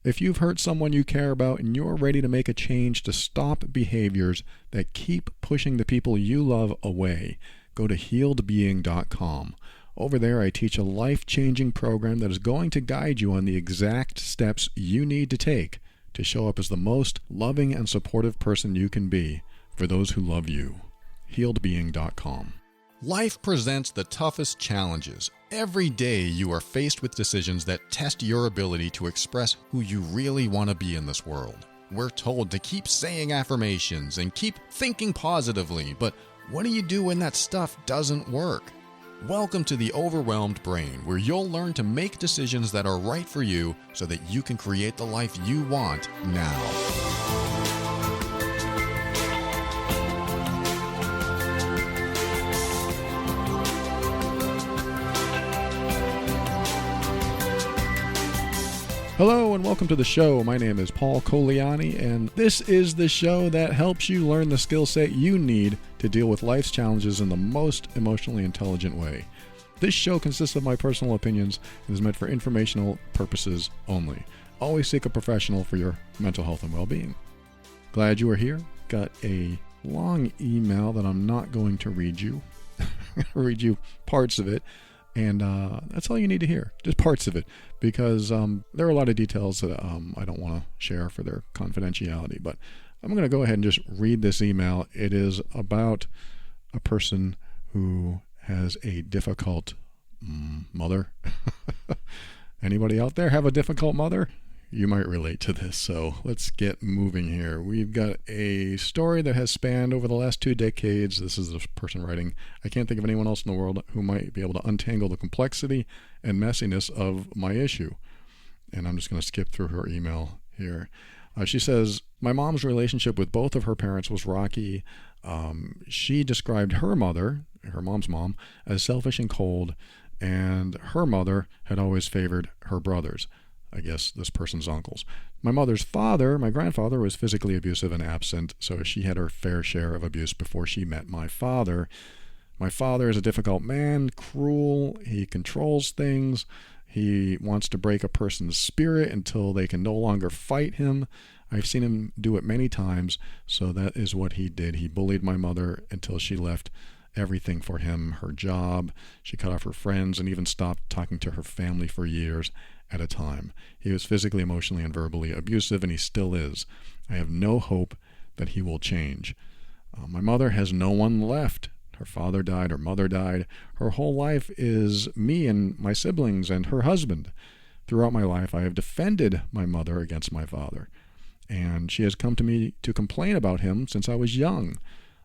If you've hurt someone you care about and you're ready to make a change to stop behaviors that keep pushing the people you love away, go to healedbeing.com. Over there, I teach a life-changing program that is going to guide you on the exact steps you need to take to show up as the most loving and supportive person you can be for those who love you. healedbeing.com. Life presents the toughest challenges. Every day you are faced with decisions that test your ability to express who you really want to be in this world. We're told to keep saying affirmations and keep thinking positively, but what do you do when that stuff doesn't work? Welcome to the Overwhelmed Brain, where you'll learn to make decisions that are right for you so that you can create the life you want now. Hello and welcome to the show. My name is Paul Coliani, and this is the show that helps you learn the skill set you need to deal with life's challenges in the most emotionally intelligent way. This show consists of my personal opinions and is meant for informational purposes only. Always seek a professional for your mental health and well-being. Glad you are here. Got a long email that I'm not going to read you. I'm going to read you parts of it. And that's all you need to hear, just parts of it, because there are a lot of details that I don't want to share for their confidentiality. But I'm going to go ahead and just read this email. It is about a person who has a difficult mother. Anybody out there have a difficult mother? You might relate to this, so let's get moving here. We've got a story that has spanned over the last 2 decades. This is the person writing. I can't think of anyone else in the world who might be able to untangle the complexity and messiness of my issue. And I'm just going to skip through her email here. She says, my mom's relationship with both of her parents was rocky. She described her mother, her mom's mom, as selfish and cold, and her mother had always favored her brothers. I guess this person's uncles. My mother's father, my grandfather, was physically abusive and absent, so she had her fair share of abuse before she met my father. My father is a difficult man, cruel, he controls things, he wants to break a person's spirit until they can no longer fight him. I've seen him do it many times, so that is what he did. He bullied my mother until she left everything for him, her job, she cut off her friends, and even stopped talking to her family for years at a time. He was physically, emotionally, and verbally abusive, and he still is. I have no hope that he will change. My mother has no one left. Her father died, her mother died. Her whole life is me and my siblings and her husband. Throughout my life, I have defended my mother against my father, and she has come to me to complain about him since I was young.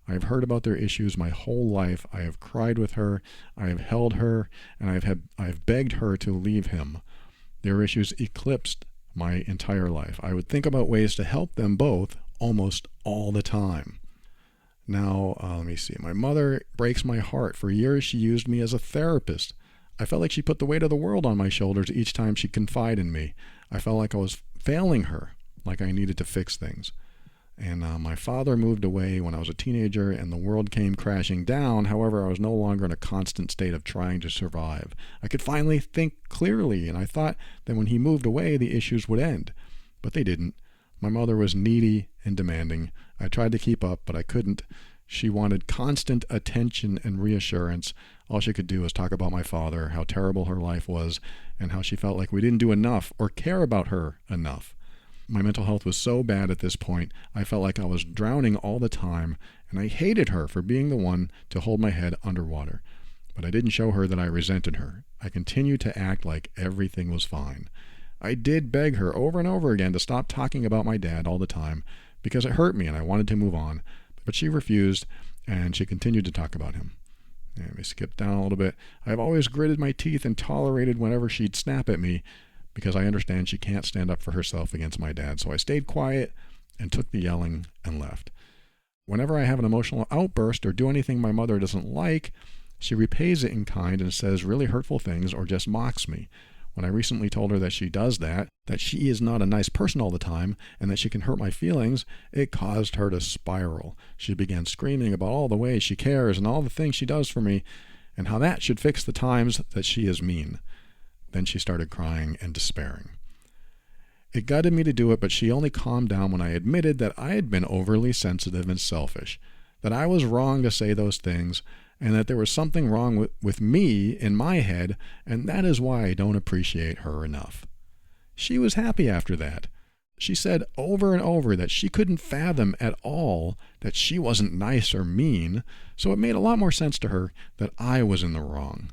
I have heard about their issues my whole life. I have cried with her, I have held her, and I have begged her to leave him. Their issues eclipsed my entire life. I would think about ways to help them both almost all the time. Now, let me see. My mother breaks my heart. For years, she used me as a therapist. I felt like she put the weight of the world on my shoulders each time she confided in me. I felt like I was failing her, like I needed to fix things. And my father moved away when I was a teenager and the world came crashing down. However, I was no longer in a constant state of trying to survive. I could finally think clearly, and I thought that when he moved away, the issues would end. But they didn't. My mother was needy and demanding. I tried to keep up, but I couldn't. She wanted constant attention and reassurance. All she could do was talk about my father, how terrible her life was, and how she felt like we didn't do enough or care about her enough. My mental health was so bad at this point, I felt like I was drowning all the time, and I hated her for being the one to hold my head underwater. But I didn't show her that I resented her. I continued to act like everything was fine. I did beg her over and over again to stop talking about my dad all the time, because it hurt me and I wanted to move on. But she refused, and she continued to talk about him. Let me skip down a little bit. I've always gritted my teeth and tolerated whenever she'd snap at me, because I understand she can't stand up for herself against my dad. So I stayed quiet and took the yelling and left. Whenever I have an emotional outburst or do anything my mother doesn't like, she repays it in kind and says really hurtful things or just mocks me. When I recently told her that she does that she is not a nice person all the time, and that she can hurt my feelings, it caused her to spiral. She began screaming about all the ways she cares and all the things she does for me, and how that should fix the times that she is mean. Then she started crying and despairing. It gutted me to do it, but she only calmed down when I admitted that I had been overly sensitive and selfish, that I was wrong to say those things, and that there was something wrong with me in my head, and that is why I don't appreciate her enough. She was happy after that. She said over and over that she couldn't fathom at all that she wasn't nice or mean, so it made a lot more sense to her that I was in the wrong.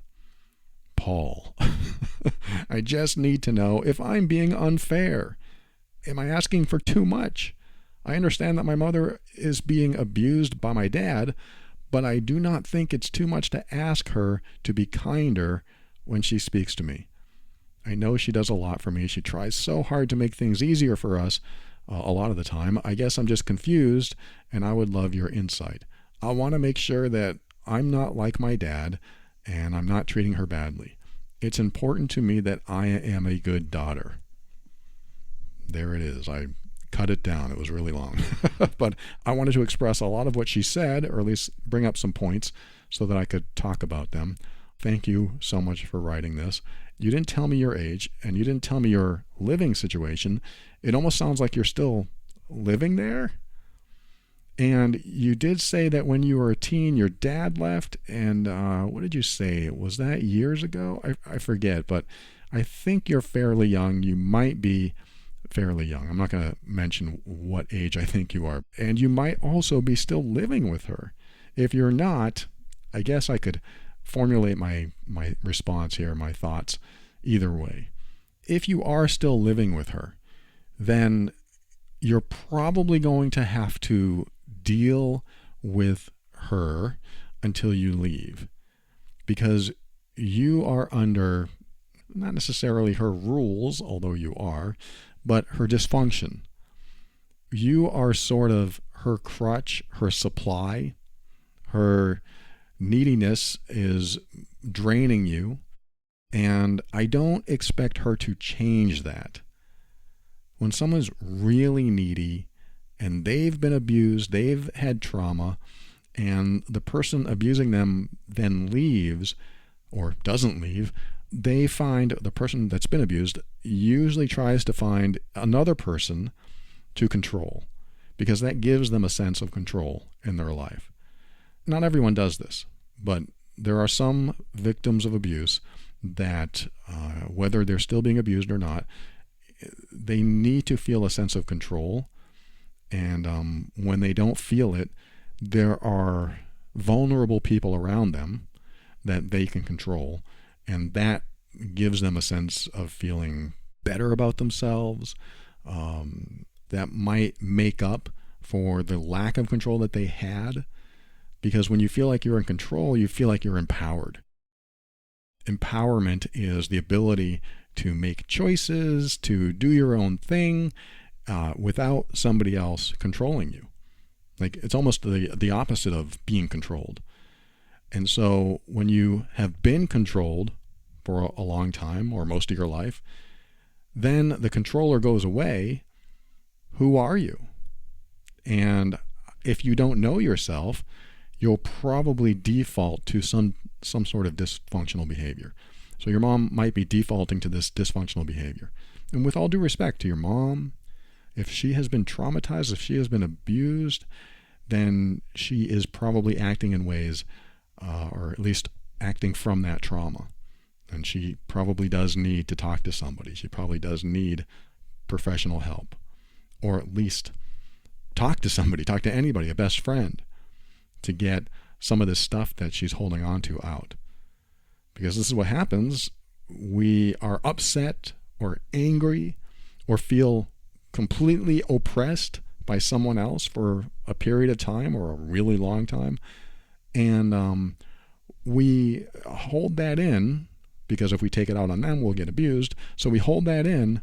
Paul, I just need to know if I'm being unfair. Am I asking for too much? I understand that my mother is being abused by my dad, but I do not think it's too much to ask her to be kinder when she speaks to me. I know she does a lot for me. She tries so hard to make things easier for us a lot of the time. I guess I'm just confused, and I would love your insight. I want to make sure that I'm not like my dad, and I'm not treating her badly. It's important to me that I am a good daughter. There it is. I cut it down. It was really long. But I wanted to express a lot of what she said, or at least bring up some points so that I could talk about them. Thank you so much for writing this. You didn't tell me your age, and you didn't tell me your living situation. It almost sounds like you're still living there. And you did say that when you were a teen, your dad left. And what did you say? Was that years ago? I forget, but I think you're fairly young. You might be fairly young. I'm not going to mention what age I think you are. And you might also be still living with her. If you're not, I guess I could formulate my response here, my thoughts, either way. If you are still living with her, then you're probably going to have to deal with her until you leave, because you are under not necessarily her rules, although you are, but her dysfunction. You are sort of her crutch, her supply. Her neediness is draining you, and I don't expect her to change that. When someone's really needy and they've been abused, they've had trauma, and the person abusing them then leaves or doesn't leave, they find the person that's been abused usually tries to find another person to control, because that gives them a sense of control in their life. Not everyone does this, but there are some victims of abuse that, whether they're still being abused or not, they need to feel a sense of control. And when they don't feel it, there are vulnerable people around them that they can control, and that gives them a sense of feeling better about themselves. That might make up for the lack of control that they had. Because when you feel like you're in control, you feel like you're empowered. Empowerment is the ability to make choices, to do your own thing without somebody else controlling you. Like, it's almost the opposite of being controlled. And so when you have been controlled for a long time or most of your life, then the controller goes away. Who are you? And if you don't know yourself, you'll probably default to some sort of dysfunctional behavior. So your mom might be defaulting to this dysfunctional behavior. And with all due respect to your mom, if she has been traumatized, if she has been abused, then she is probably acting in ways, or at least acting from that trauma. And she probably does need to talk to somebody. She probably does need professional help, or at least talk to somebody, talk to anybody, a best friend, to get some of this stuff that she's holding on to out. Because this is what happens. We are upset or angry or feel completely oppressed by someone else for a period of time or a really long time. And we hold that in, because if we take it out on them, we'll get abused. So we hold that in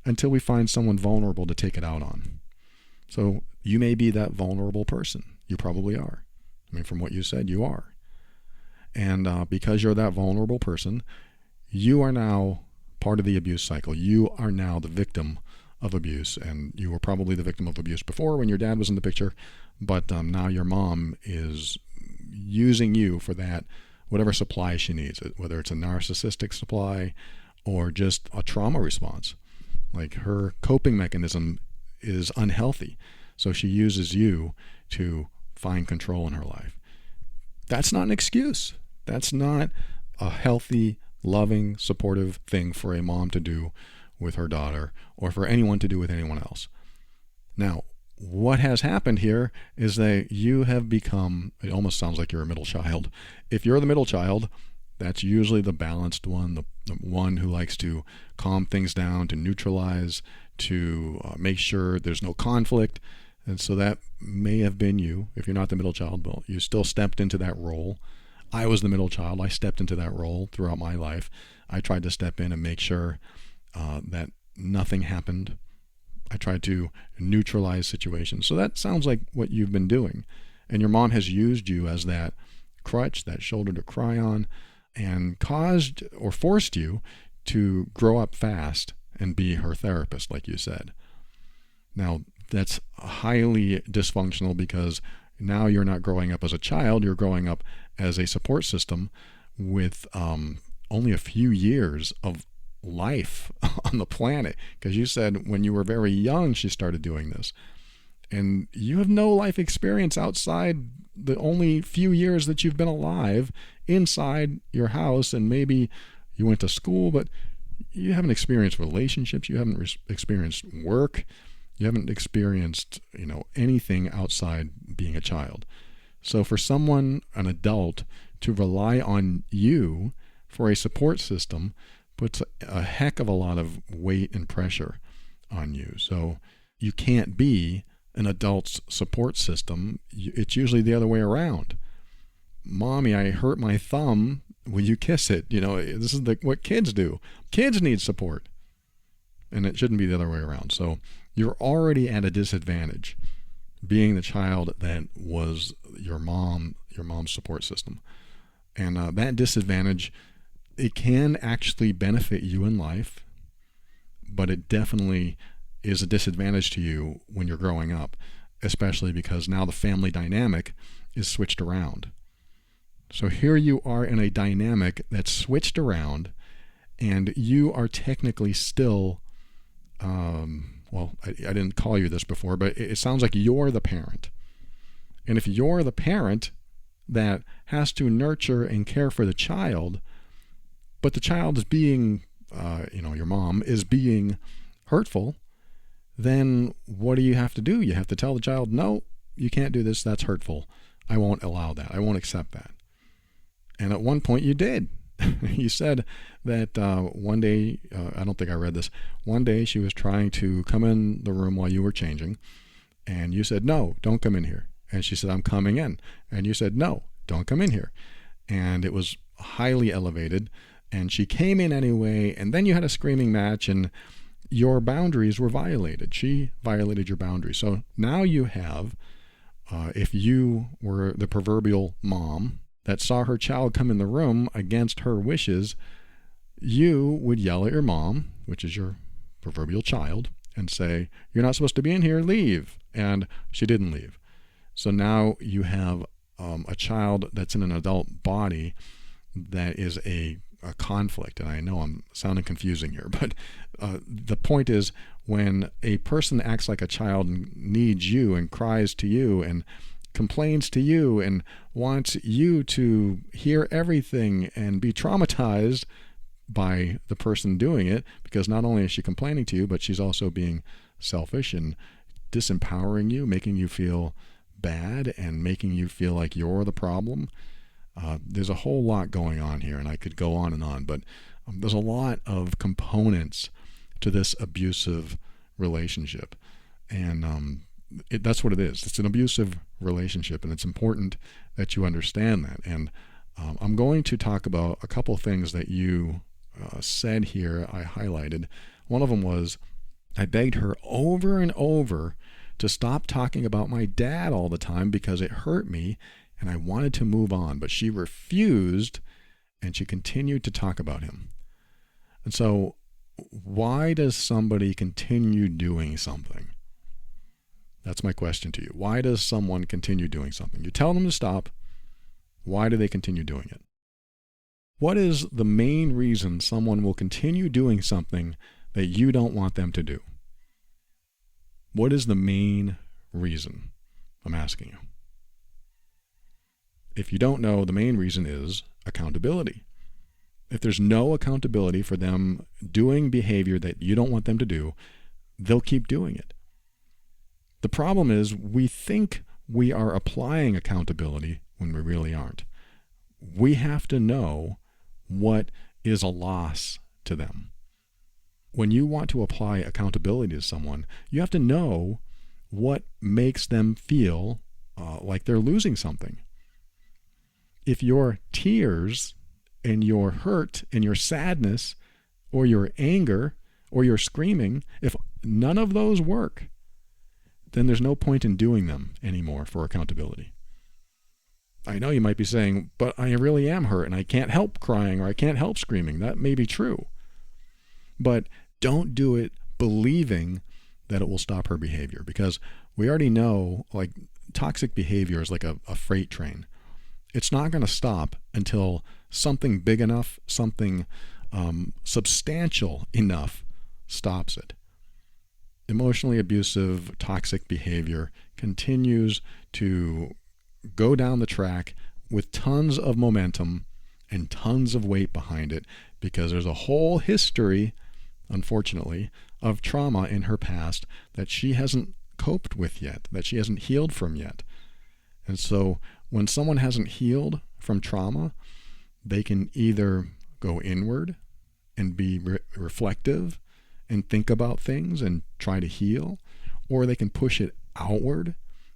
until we find someone vulnerable to take it out on. So you may be that vulnerable person. You probably are. I mean, from what you said, you are. And because you're that vulnerable person, you are now part of the abuse cycle. You are now the victim of abuse. And you were probably the victim of abuse before when your dad was in the picture. But now your mom is using you for that, whatever supply she needs, whether it's a narcissistic supply or just a trauma response. Like her coping mechanism is unhealthy. So she uses you to find control in her life. That's not an excuse. That's not a healthy, loving, supportive thing for a mom to do with her daughter or for anyone to do with anyone else. Now, what has happened here is that you have become, it almost sounds like you're a middle child. If you're the middle child, that's usually the balanced one, the one who likes to calm things down, to neutralize, to make sure there's no conflict. And so that may have been you. If you're not the middle child, well, you still stepped into that role. I was the middle child. I stepped into that role throughout my life. I tried to step in and make sure that nothing happened. I tried to neutralize situations. So that sounds like what you've been doing. And your mom has used you as that crutch, that shoulder to cry on, and caused or forced you to grow up fast and be her therapist, like you said. Now, that's highly dysfunctional because now you're not growing up as a child, you're growing up as a support system with only a few years of life on the planet, because you said when you were very young she started doing this, and you have no life experience outside the only few years that you've been alive inside your house. And maybe you went to school, but you haven't experienced relationships, you haven't experienced work, you haven't experienced anything outside being a child. So for someone, an adult, to rely on you for a support system puts a heck of a lot of weight and pressure on you. So you can't be an adult's support system. It's usually the other way around. Mommy, I hurt my thumb. Will you kiss it? This is what kids do. Kids need support. And it shouldn't be the other way around. So you're already at a disadvantage being the child that was your mom's support system. And that disadvantage, it can actually benefit you in life, but it definitely is a disadvantage to you when you're growing up, especially because now the family dynamic is switched around. So here you are in a dynamic that's switched around, and you are technically still, I didn't call you this before, but it sounds like you're the parent. And if you're the parent that has to nurture and care for the child, but the child is being, your mom is being hurtful, then what do you have to do? You have to tell the child, no, you can't do this. That's hurtful. I won't allow that. I won't accept that. And at one point you did. You said that one day, I don't think I read this, one day she was trying to come in the room while you were changing, and you said, no, don't come in here. And she said, I'm coming in. And you said, no, don't come in here. And it was highly elevated, and she came in anyway, and then you had a screaming match, and your boundaries were violated. She violated your boundaries. So now you have, if you were the proverbial mom that saw her child come in the room against her wishes, you would yell at your mom, which is your proverbial child, and say, you're not supposed to be in here, leave. And she didn't leave. So now you have a child that's in an adult body that is a conflict. And I know I'm sounding confusing here, but the point is, when a person acts like a child and needs you and cries to you and complains to you and wants you to hear everything and be traumatized by the person doing it, because not only is she complaining to you, but she's also being selfish and disempowering you, making you feel bad and making you feel like you're the problem. There's a whole lot going on here, and I could go on, but there's a lot of components to this abusive relationship. And that's what it is. It's an abusive relationship, and it's important that you understand that. And I'm going to talk about a couple things that you said here, I highlighted. One of them was, I begged her over and over to stop talking about my dad all the time because it hurt me and I wanted to move on, but she refused and she continued to talk about him. And so why does somebody continue doing something? That's my question to you. Why does someone continue doing something? You tell them to stop. Why do they continue doing it? What is the main reason someone will continue doing something that you don't want them to do? What is the main reason? I'm asking you. If you don't know, the main reason is accountability. If there's no accountability for them doing behavior that you don't want them to do, they'll keep doing it. The problem is we think we are applying accountability when we really aren't. We have to know what is a loss to them. When you want to apply accountability to someone, you have to know what makes them feel like they're losing something. If your tears and your hurt and your sadness or your anger or your screaming, if none of those work, then there's no point in doing them anymore for accountability. I know you might be saying, but I really am hurt and I can't help crying or I can't help screaming. That may be true. But don't do it believing that it will stop her behavior, because we already know, like, toxic behavior is like a freight train. It's not going to stop until something big enough, something substantial enough stops it. Emotionally abusive, toxic behavior continues to go down the track with tons of momentum and tons of weight behind it, because there's a whole history, unfortunately, of trauma in her past that she hasn't coped with yet, that she hasn't healed from yet. And so when someone hasn't healed from trauma, they can either go inward and be reflective and think about things and try to heal, or they can push it outward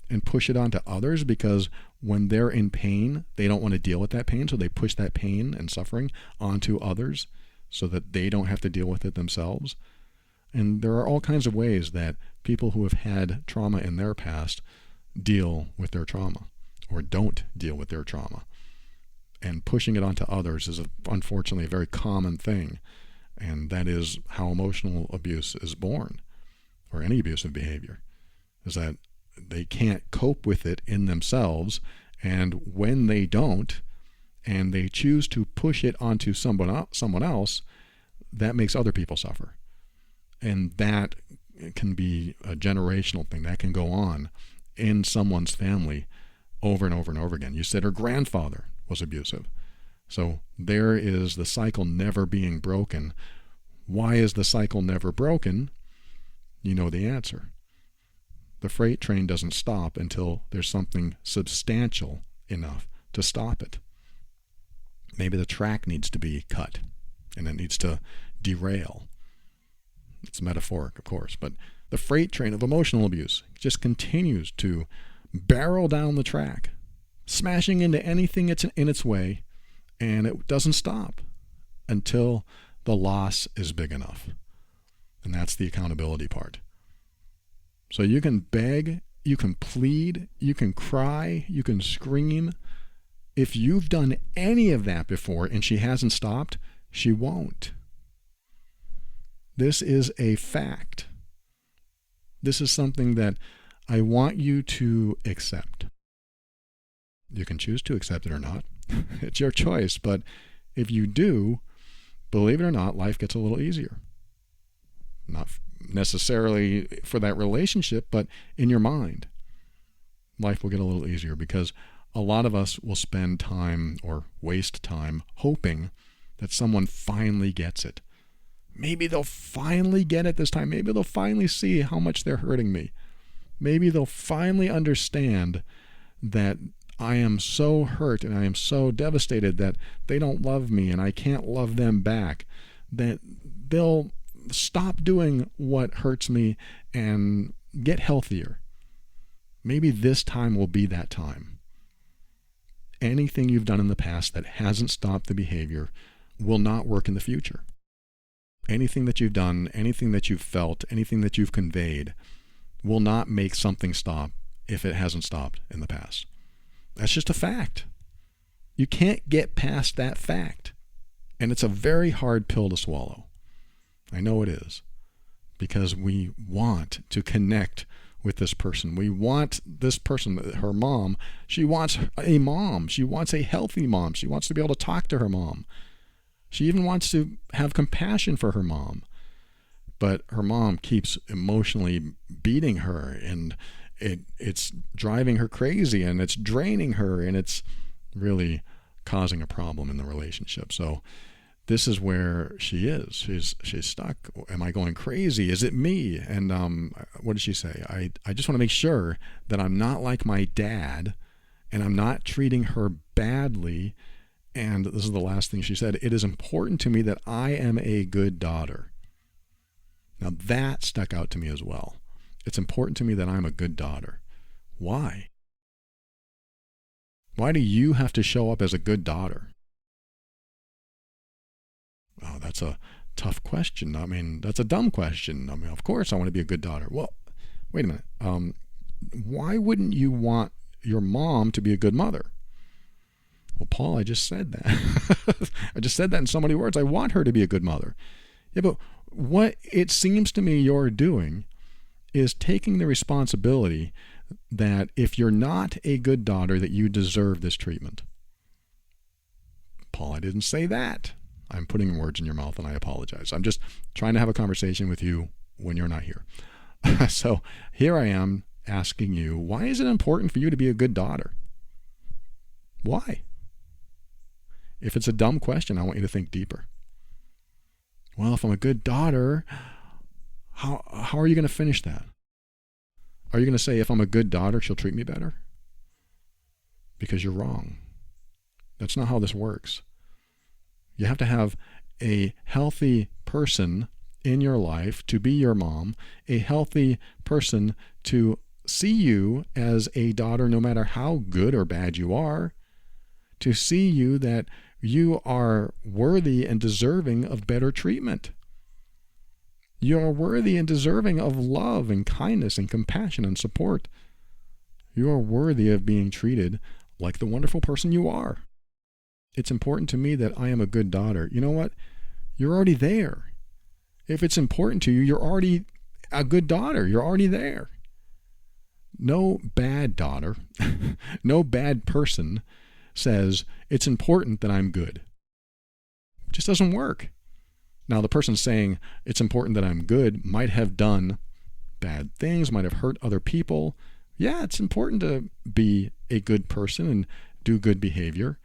and push it onto others, because when they're in pain, they don't want to deal with that pain, so they push that pain and suffering onto others so that they don't have to deal with it themselves. And there are all kinds of ways that people who have had trauma in their past deal with their trauma or don't deal with their trauma. And pushing it onto others is unfortunately a very common thing. And that is how emotional abuse is born, or any abusive behavior, is that they can't cope with it in themselves. And when they don't, and they choose to push it onto someone else, that makes other people suffer. And that can be a generational thing that can go on in someone's family over and over and over again. You said her grandfather was abusive. So there is the cycle never being broken. Why is the cycle never broken? You know the answer. The freight train doesn't stop until there's something substantial enough to stop it. Maybe the track needs to be cut and it needs to derail. It's metaphoric, of course, but the freight train of emotional abuse just continues to barrel down the track, smashing into anything that's in its way, and it doesn't stop until the loss is big enough. And that's the accountability part. So you can beg, you can plead, you can cry, you can scream. If you've done any of that before and she hasn't stopped, she won't. This is a fact. This is something that I want you to accept. You can choose to accept it or not. It's your choice. But if you do, believe it or not, life gets a little easier. Not necessarily for that relationship, but in your mind, life will get a little easier, because a lot of us will spend time or waste time hoping that someone finally gets it. Maybe they'll finally get it this time. Maybe they'll finally see how much they're hurting me. Maybe they'll finally understand that I am so hurt and I am so devastated that they don't love me and I can't love them back, that they'll stop doing what hurts me and get healthier. Maybe this time will be that time. Anything you've done in the past that hasn't stopped the behavior will not work in the future. Anything that you've done, anything that you've felt, anything that you've conveyed will not make something stop if it hasn't stopped in the past. That's just a fact. You can't get past that fact. And it's a very hard pill to swallow. I know it is. Because we want to connect with this person. We want this person, her mom. She wants a mom. She wants a healthy mom. She wants to be able to talk to her mom. She even wants to have compassion for her mom. but her mom keeps emotionally beating her, and it's driving her crazy, and it's draining her, and it's really causing a problem in the relationship. So this is where she is. She's stuck. Am I going crazy? Is it me? And what did she say? I just want to make sure that I'm not like my dad, and I'm not treating her badly. And this is the last thing she said. It is important to me that I am a good daughter. Now that stuck out to me as well. It's important to me that I'm a good daughter. Why? Why do you have to show up as a good daughter? Oh, that's a tough question. I mean, that's a dumb question. I mean, of course I want to be a good daughter. Well, wait a minute. Why wouldn't you want your mom to be a good mother? Well, Paul, I just said that. I just said that in so many words. I want her to be a good mother. Yeah, but what it seems to me you're doing is taking the responsibility that if you're not a good daughter, that you deserve this treatment. Paul, I didn't say that. I'm putting words in your mouth, and I apologize. I'm just trying to have a conversation with you when you're not here. So here I am asking you, why is it important for you to be a good daughter? Why? If it's a dumb question, I want you to think deeper. Well, if I'm a good daughter, how are you going to finish that? Are you going to say, if I'm a good daughter, she'll treat me better? Because you're wrong. That's not how this works. You have to have a healthy person in your life to be your mom, a healthy person to see you as a daughter no matter how good or bad you are, to see you that you are worthy and deserving of better treatment. You are worthy and deserving of love and kindness and compassion and support. You are worthy of being treated like the wonderful person you are. It's important to me that I am a good daughter. You know what? You're already there. If it's important to you, you're already a good daughter. You're already there. No bad daughter, no bad person says it's important that I'm good. It just doesn't work. Now, the person saying it's important that I'm good might have done bad things, might have hurt other people. Yeah, it's important to be a good person and do good behavior.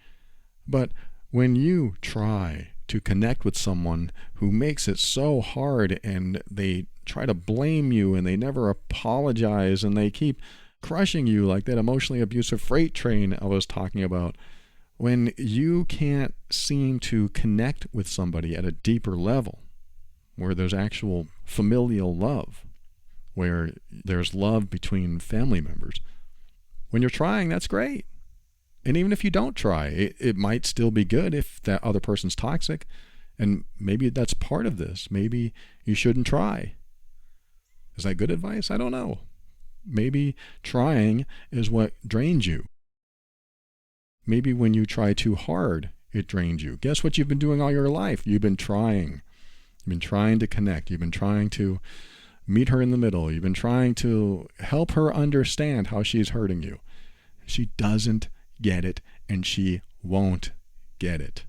But when you try to connect with someone who makes it so hard, and they try to blame you, and they never apologize, and they keep crushing you like that emotionally abusive freight train I was talking about, when you can't seem to connect with somebody at a deeper level, where there's actual familial love, where there's love between family members, when you're trying, that's great. And even if you don't try, it might still be good if that other person's toxic. And maybe that's part of this. Maybe you shouldn't try. Is that good advice? I don't know. Maybe trying is what drains you. Maybe when you try too hard, it drains you. Guess what you've been doing all your life? You've been trying. You've been trying to connect. You've been trying to meet her in the middle. You've been trying to help her understand how she's hurting you. She doesn't get it, and she won't get it.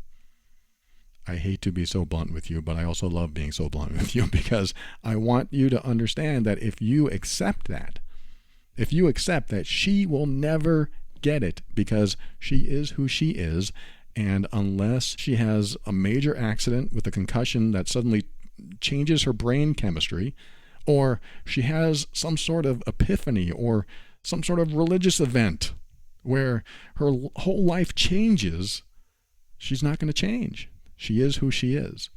I hate to be so blunt with you, but I also love being so blunt with you, because I want you to understand that if you accept that, she will never get it, because she is who she is, and unless she has a major accident with a concussion that suddenly changes her brain chemistry, or she has some sort of epiphany or some sort of religious event where her whole life changes, she's not going to change. She is who she is.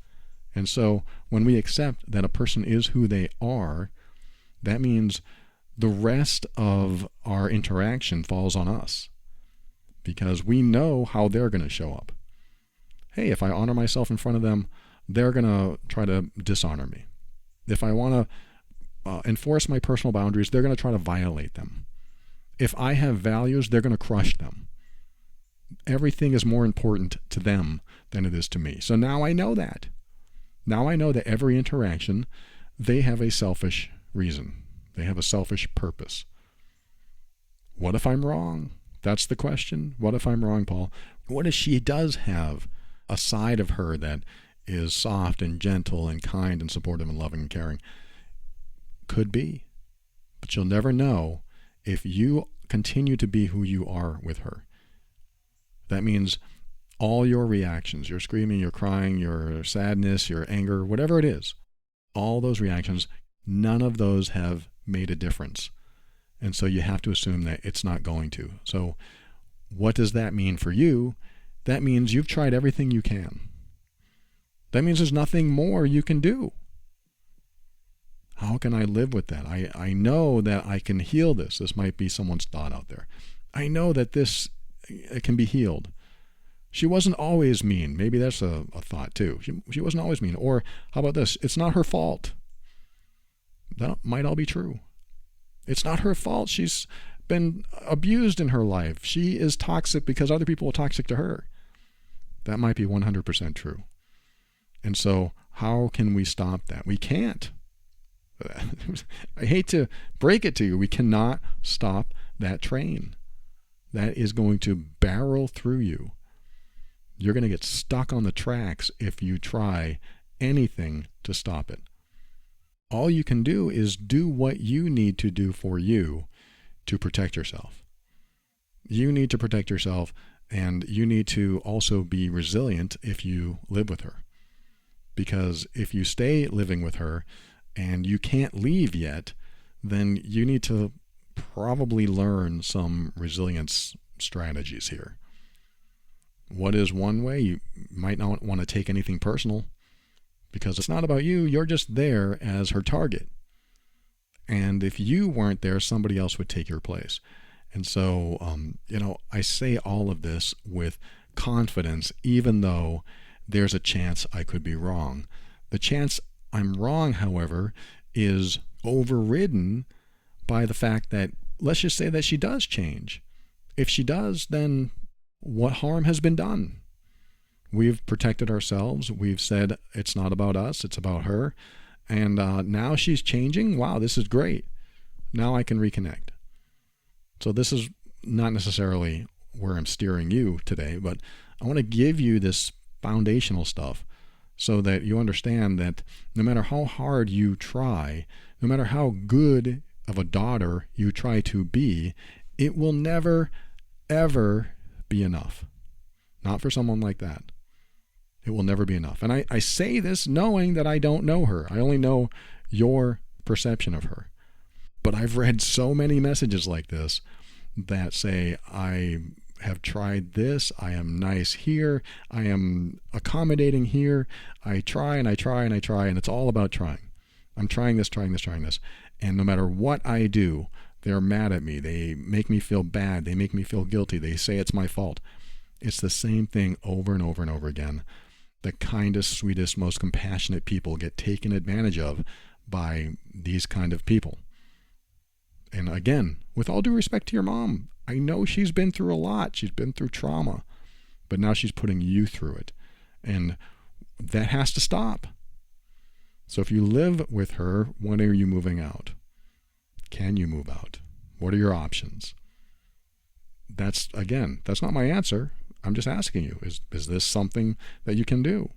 And so when we accept that a person is who they are, that means the rest of our interaction falls on us, because we know how they're going to show up. Hey, if I honor myself in front of them, they're going to try to dishonor me. If I want to enforce my personal boundaries, they're going to try to violate them. If I have values, they're going to crush them. Everything is more important to them than it is to me. So now I know that. Now I know that every interaction, they have a selfish reason. They have a selfish purpose. What if I'm wrong? That's the question. What if I'm wrong, Paul? What if she does have a side of her that is soft and gentle and kind and supportive and loving and caring. Could be. But you'll never know if you continue to be who you are with her. That means all your reactions, your screaming, your crying, your sadness, your anger, whatever it is, all those reactions, none of those have made a difference. And so you have to assume that it's not going to. So what does that mean for you? That means you've tried everything you can. That means there's nothing more you can do. How can I live with that? I know that I can heal this. This might be someone's thought out there. I know that it can be healed. She wasn't always mean. Maybe that's a thought too. She wasn't always mean. Or how about this? It's not her fault. That might all be true. It's not her fault. She's been abused in her life. She is toxic because other people are toxic to her. That might be 100% true. And so how can we stop that? We can't. I hate to break it to you. We cannot stop that train. That is going to barrel through you. You're going to get stuck on the tracks if you try anything to stop it. All you can do is do what you need to do for you to protect yourself. You need to protect yourself, and you need to also be resilient if you live with her. Because if you stay living with her and you can't leave yet, then you need to probably learn some resilience strategies here. What is one way? You might not want to take anything personal because it's not about you. You're just there as her target. And if you weren't there, somebody else would take your place. And so, I say all of this with confidence, even though there's a chance I could be wrong. The chance I'm wrong, however, is overridden by the fact that, let's just say that she does change. If she does, then what harm has been done? We've protected ourselves. We've said it's not about us, it's about her. And now she's changing. Wow, this is great. Now I can reconnect. So this is not necessarily where I'm steering you today, but I want to give you this foundational stuff so that you understand that no matter how hard you try, no matter how good of a daughter you try to be, it will never, ever be enough. Not for someone like that. It will never be enough. And I say this knowing that I don't know her. I only know your perception of her. But I've read so many messages like this that say, I have tried this, I am nice here, I am accommodating here, I try and I try and I try, and it's all about trying. I'm trying this. And no matter what I do, they're mad at me. They make me feel bad. They make me feel guilty. They say it's my fault. It's the same thing over and over and over again. The kindest, sweetest, most compassionate people get taken advantage of by these kind of people. And again, with all due respect to your mom, I know she's been through a lot. She's been through trauma, but now she's putting you through it. And that has to stop. So if you live with her, when are you moving out? Can you move out? What are your options? That's not my answer. I'm just asking you, is this something that you can do?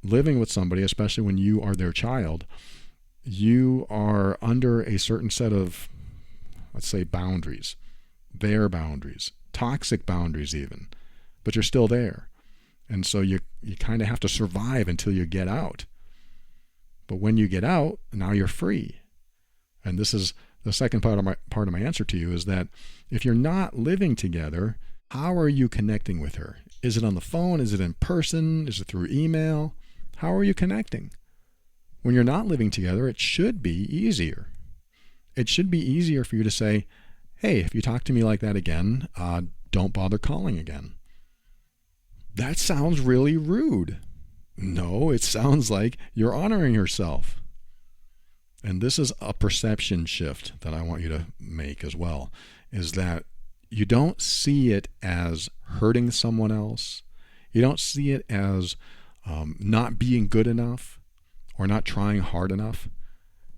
Living with somebody, especially when you are their child, you are under a certain set of, let's say, boundaries, their boundaries, toxic boundaries even, but you're still there. And so you kind of have to survive until you get out. But when you get out, now you're free. And this is the second part of my answer to you, is that if you're not living together, how are you connecting with her? Is it on the phone? Is it in person? Is it through email? How are you connecting? When you're not living together, it should be easier. It should be easier for you to say, hey, if you talk to me like that again, don't bother calling again. That sounds really rude. No, it sounds like you're honoring yourself. And this is a perception shift that I want you to make as well, is that you don't see it as hurting someone else. You don't see it as not being good enough or not trying hard enough.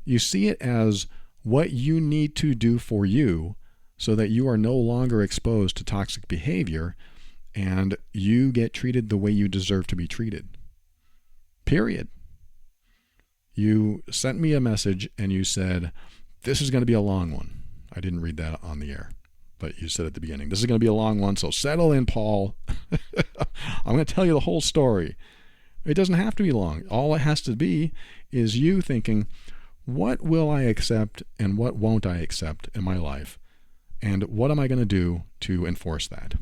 You see it as what you need to do for you so that you are no longer exposed to toxic behavior and you get treated the way you deserve to be treated. Period. You sent me a message and you said, this is going to be a long one. I didn't read that on the air, but you said at the beginning, this is going to be a long one, so settle in, Paul. I'm going to tell you the whole story. It doesn't have to be long. All it has to be is you thinking, what will I accept and what won't I accept in my life? And what am I going to do to enforce that?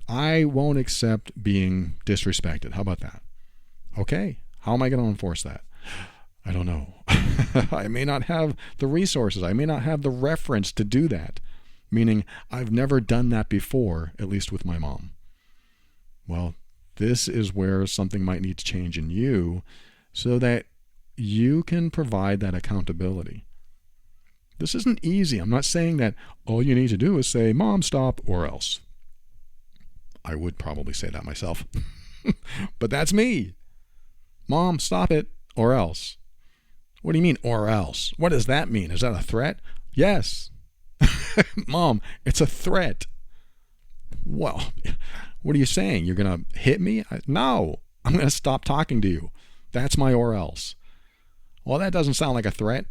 I won't accept being disrespected. How about that? Okay. How am I going to enforce that? I don't know. I may not have the resources. I may not have the reference to do that. Meaning, I've never done that before, at least with my mom. Well, this is where something might need to change in you so that you can provide that accountability. This isn't easy. I'm not saying that all you need to do is say, Mom, stop, or else. I would probably say that myself. But that's me. Mom, stop it, or else. What do you mean, or else? What does that mean? Is that a threat? Yes. Mom, it's a threat. Well, what are you saying? You're going to hit me? No, I'm going to stop talking to you. That's my or else. Well, that doesn't sound like a threat.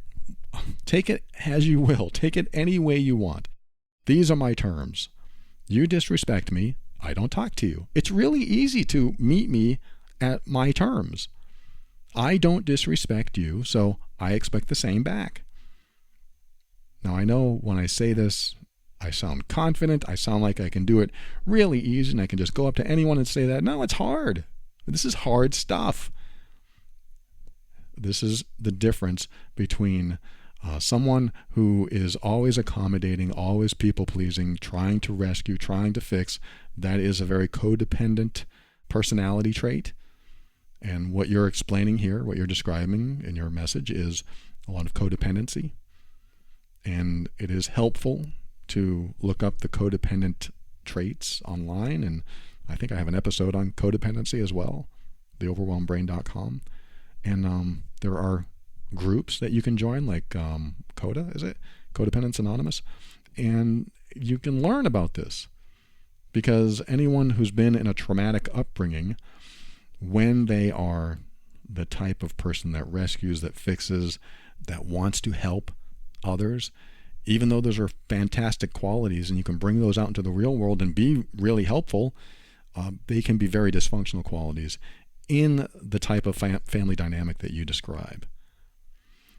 Take it as you will. Take it any way you want. These are my terms. You disrespect me, I don't talk to you. It's really easy to meet me at my terms. I don't disrespect you, so I expect the same back. Now, I know when I say this, I sound confident. I sound like I can do it really easy, and I can just go up to anyone and say that. No, it's hard. This is hard stuff. This is the difference between someone who is always accommodating, always people-pleasing, trying to rescue, trying to fix. That is a very codependent personality trait. And what you're explaining here, what you're describing in your message is a lot of codependency. And it is helpful to look up the codependent traits online. And I think I have an episode on codependency as well, theoverwhelmedbrain.com. And there are groups that you can join, like CODA, is it? Codependence Anonymous. And you can learn about this because anyone who's been in a traumatic upbringing, when they are the type of person that rescues, that fixes, that wants to help others, even though those are fantastic qualities and you can bring those out into the real world and be really helpful, they can be very dysfunctional qualities in the type of family dynamic that you describe.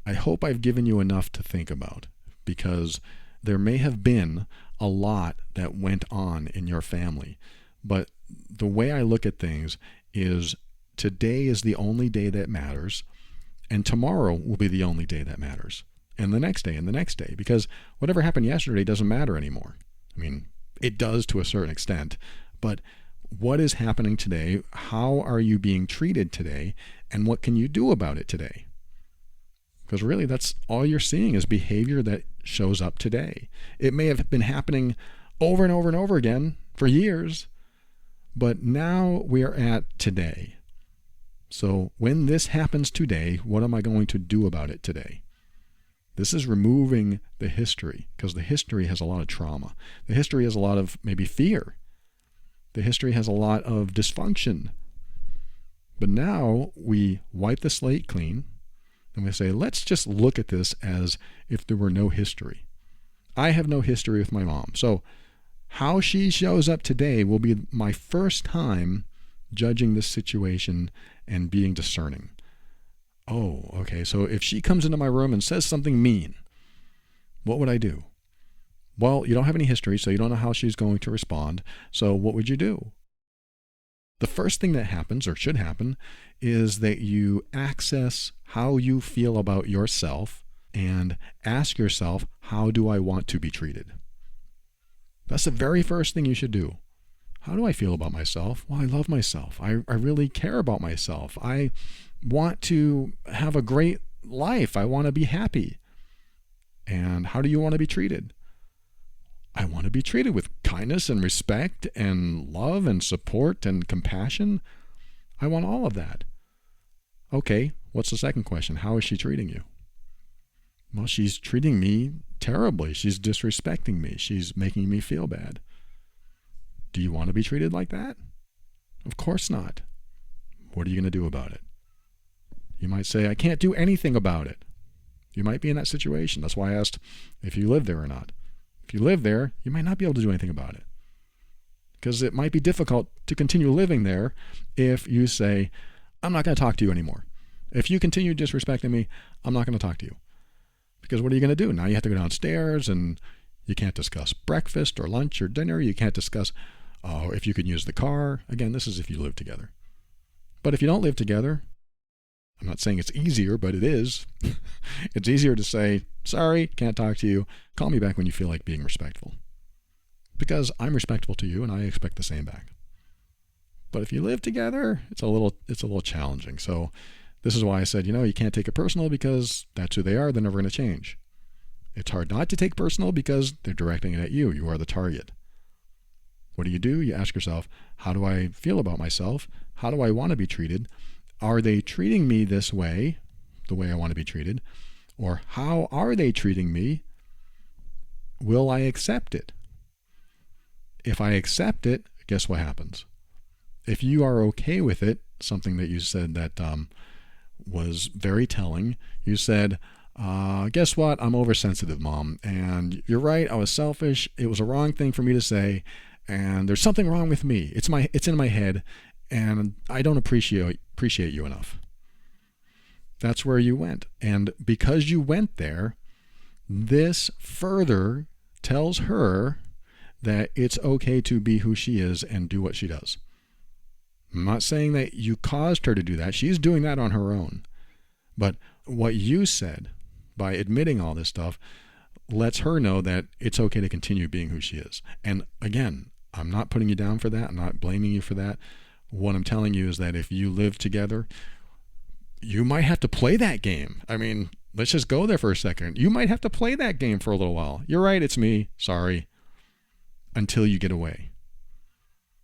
I hope I've given you enough to think about, because there may have been a lot that went on in your family, but the way I look at things is today is the only day that matters, and tomorrow will be the only day that matters, and the next day, because whatever happened yesterday doesn't matter anymore. I mean, it does to a certain extent, but what is happening today? How are you being treated today? And what can you do about it today? Because really, that's all you're seeing is behavior that shows up today. It may have been happening over and over and over again for years, but now we are at today. So when this happens today, what am I going to do about it today? This is removing the history, because the history has a lot of trauma. The history has a lot of maybe fear. The history has a lot of dysfunction. But now we wipe the slate clean and we say, let's just look at this as if there were no history. I have no history with my mom. So how she shows up today will be my first time judging this situation and being discerning. Oh, okay, so if she comes into my room and says something mean, what would I do? Well, you don't have any history, so you don't know how she's going to respond. So what would you do? The first thing that happens, or should happen, is that you access how you feel about yourself and ask yourself, how do I want to be treated? That's the very first thing you should do. How do I feel about myself? Well, I love myself. I really care about myself. I want to have a great life. I want to be happy. And how do you want to be treated? I want to be treated with kindness and respect and love and support and compassion. I want all of that. Okay, what's the second question? How is she treating you? Well, she's treating me terribly. She's disrespecting me. She's making me feel bad. Do you want to be treated like that? Of course not. What are you going to do about it? You might say, I can't do anything about it. You might be in that situation. That's why I asked if you live there or not. If you live there, you might not be able to do anything about it, because it might be difficult to continue living there if you say, I'm not going to talk to you anymore. If you continue disrespecting me, I'm not going to talk to you. Because what are you going to do? Now you have to go downstairs, and you can't discuss breakfast or lunch or dinner. You can't discuss if you can use the car. Again, this is if you live together. But if you don't live together, I'm not saying it's easier, but it is. It's easier to say, sorry, can't talk to you. Call me back when you feel like being respectful. Because I'm respectful to you and I expect the same back. But if you live together, it's a little challenging. So this is why I said, you can't take it personal, because that's who they are. They're never going to change. It's hard not to take personal because they're directing it at you. You are the target. What do? You ask yourself, how do I feel about myself? How do I want to be treated? Are they treating me this way, the way I want to be treated? Or how are they treating me? Will I accept it? If I accept it, guess what happens? If you are okay with it, something that you said that was very telling, you said, guess what? I'm oversensitive, Mom. And you're right, I was selfish. It was a wrong thing for me to say. And there's something wrong with me. It's in my head. And I don't appreciate you enough. That's where you went. And because you went there, this further tells her that it's okay to be who she is and do what she does. I'm not saying that you caused her to do that. She's doing that on her own. But what you said by admitting all this stuff lets her know that it's okay to continue being who she is. And again, I'm not putting you down for that. I'm not blaming you for that. What I'm telling you is that if you live together, you might have to play that game. I mean, let's just go there for a second. You might have to play that game for a little while. You're right, it's me. Sorry. Until you get away.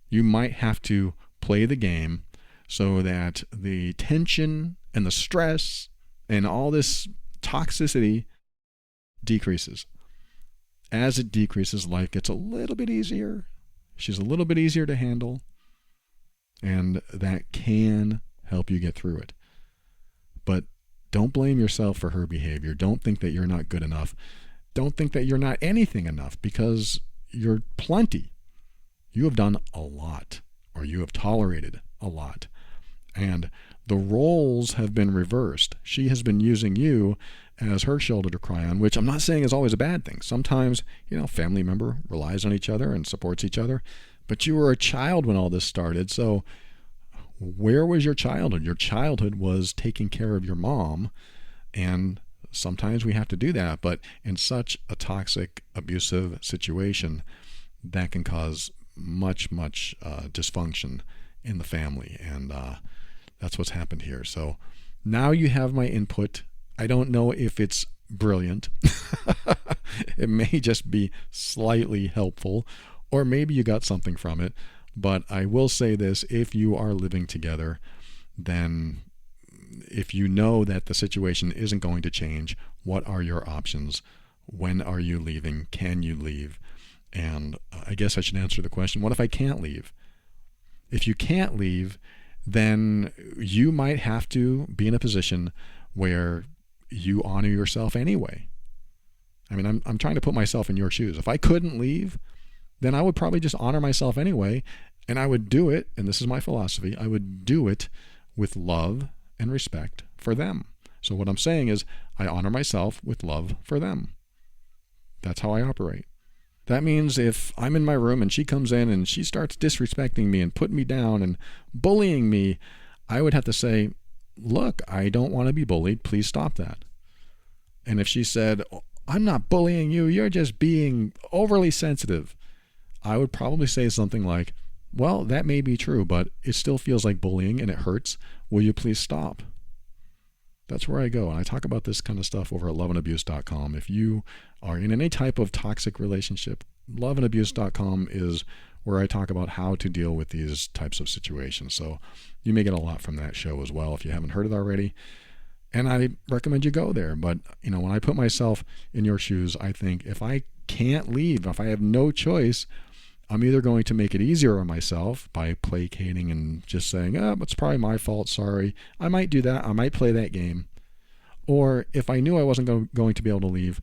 You might have to play the game so that the tension and the stress and all this toxicity decreases. As it decreases, life gets a little bit easier. She's a little bit easier to handle. And that can help you get through it. But don't blame yourself for her behavior. Don't think that you're not good enough. Don't think that you're not anything enough, because you're plenty. You have done a lot, or you have tolerated a lot. And the roles have been reversed. She has been using you as her shoulder to cry on, which I'm not saying is always a bad thing. Sometimes, family member relies on each other and supports each other. But you were a child when all this started, so where was your childhood? Your childhood was taking care of your mom, and sometimes we have to do that, but in such a toxic, abusive situation, that can cause much dysfunction in the family, and that's what's happened here. So now you have my input. I don't know if it's brilliant. It may just be slightly helpful, or maybe you got something from it. But I will say this, if you are living together, then if you know that the situation isn't going to change, what are your options? When are you leaving? Can you leave? And I guess I should answer the question, what if I can't leave? If you can't leave, then you might have to be in a position where you honor yourself anyway. I mean, I'm trying to put myself in your shoes. If I couldn't leave, then I would probably just honor myself anyway, and I would do it, and this is my philosophy, I would do it with love and respect for them. So what I'm saying is I honor myself with love for them. That's how I operate. That means if I'm in my room and she comes in and she starts disrespecting me and putting me down and bullying me, I would have to say, look, I don't want to be bullied. Please stop that. And if she said, I'm not bullying you, you're just being overly sensitive, I would probably say something like, well, that may be true, but it still feels like bullying and it hurts. Will you please stop? That's where I go. And I talk about this kind of stuff over at loveandabuse.com. If you are in any type of toxic relationship, loveandabuse.com is where I talk about how to deal with these types of situations. So you may get a lot from that show as well if you haven't heard it already. And I recommend you go there. But, when I put myself in your shoes, I think if I can't leave, if I have no choice, I'm either going to make it easier on myself by placating and just saying, oh, it's probably my fault, sorry. I might do that. I might play that game. Or if I knew I wasn't going to be able to leave,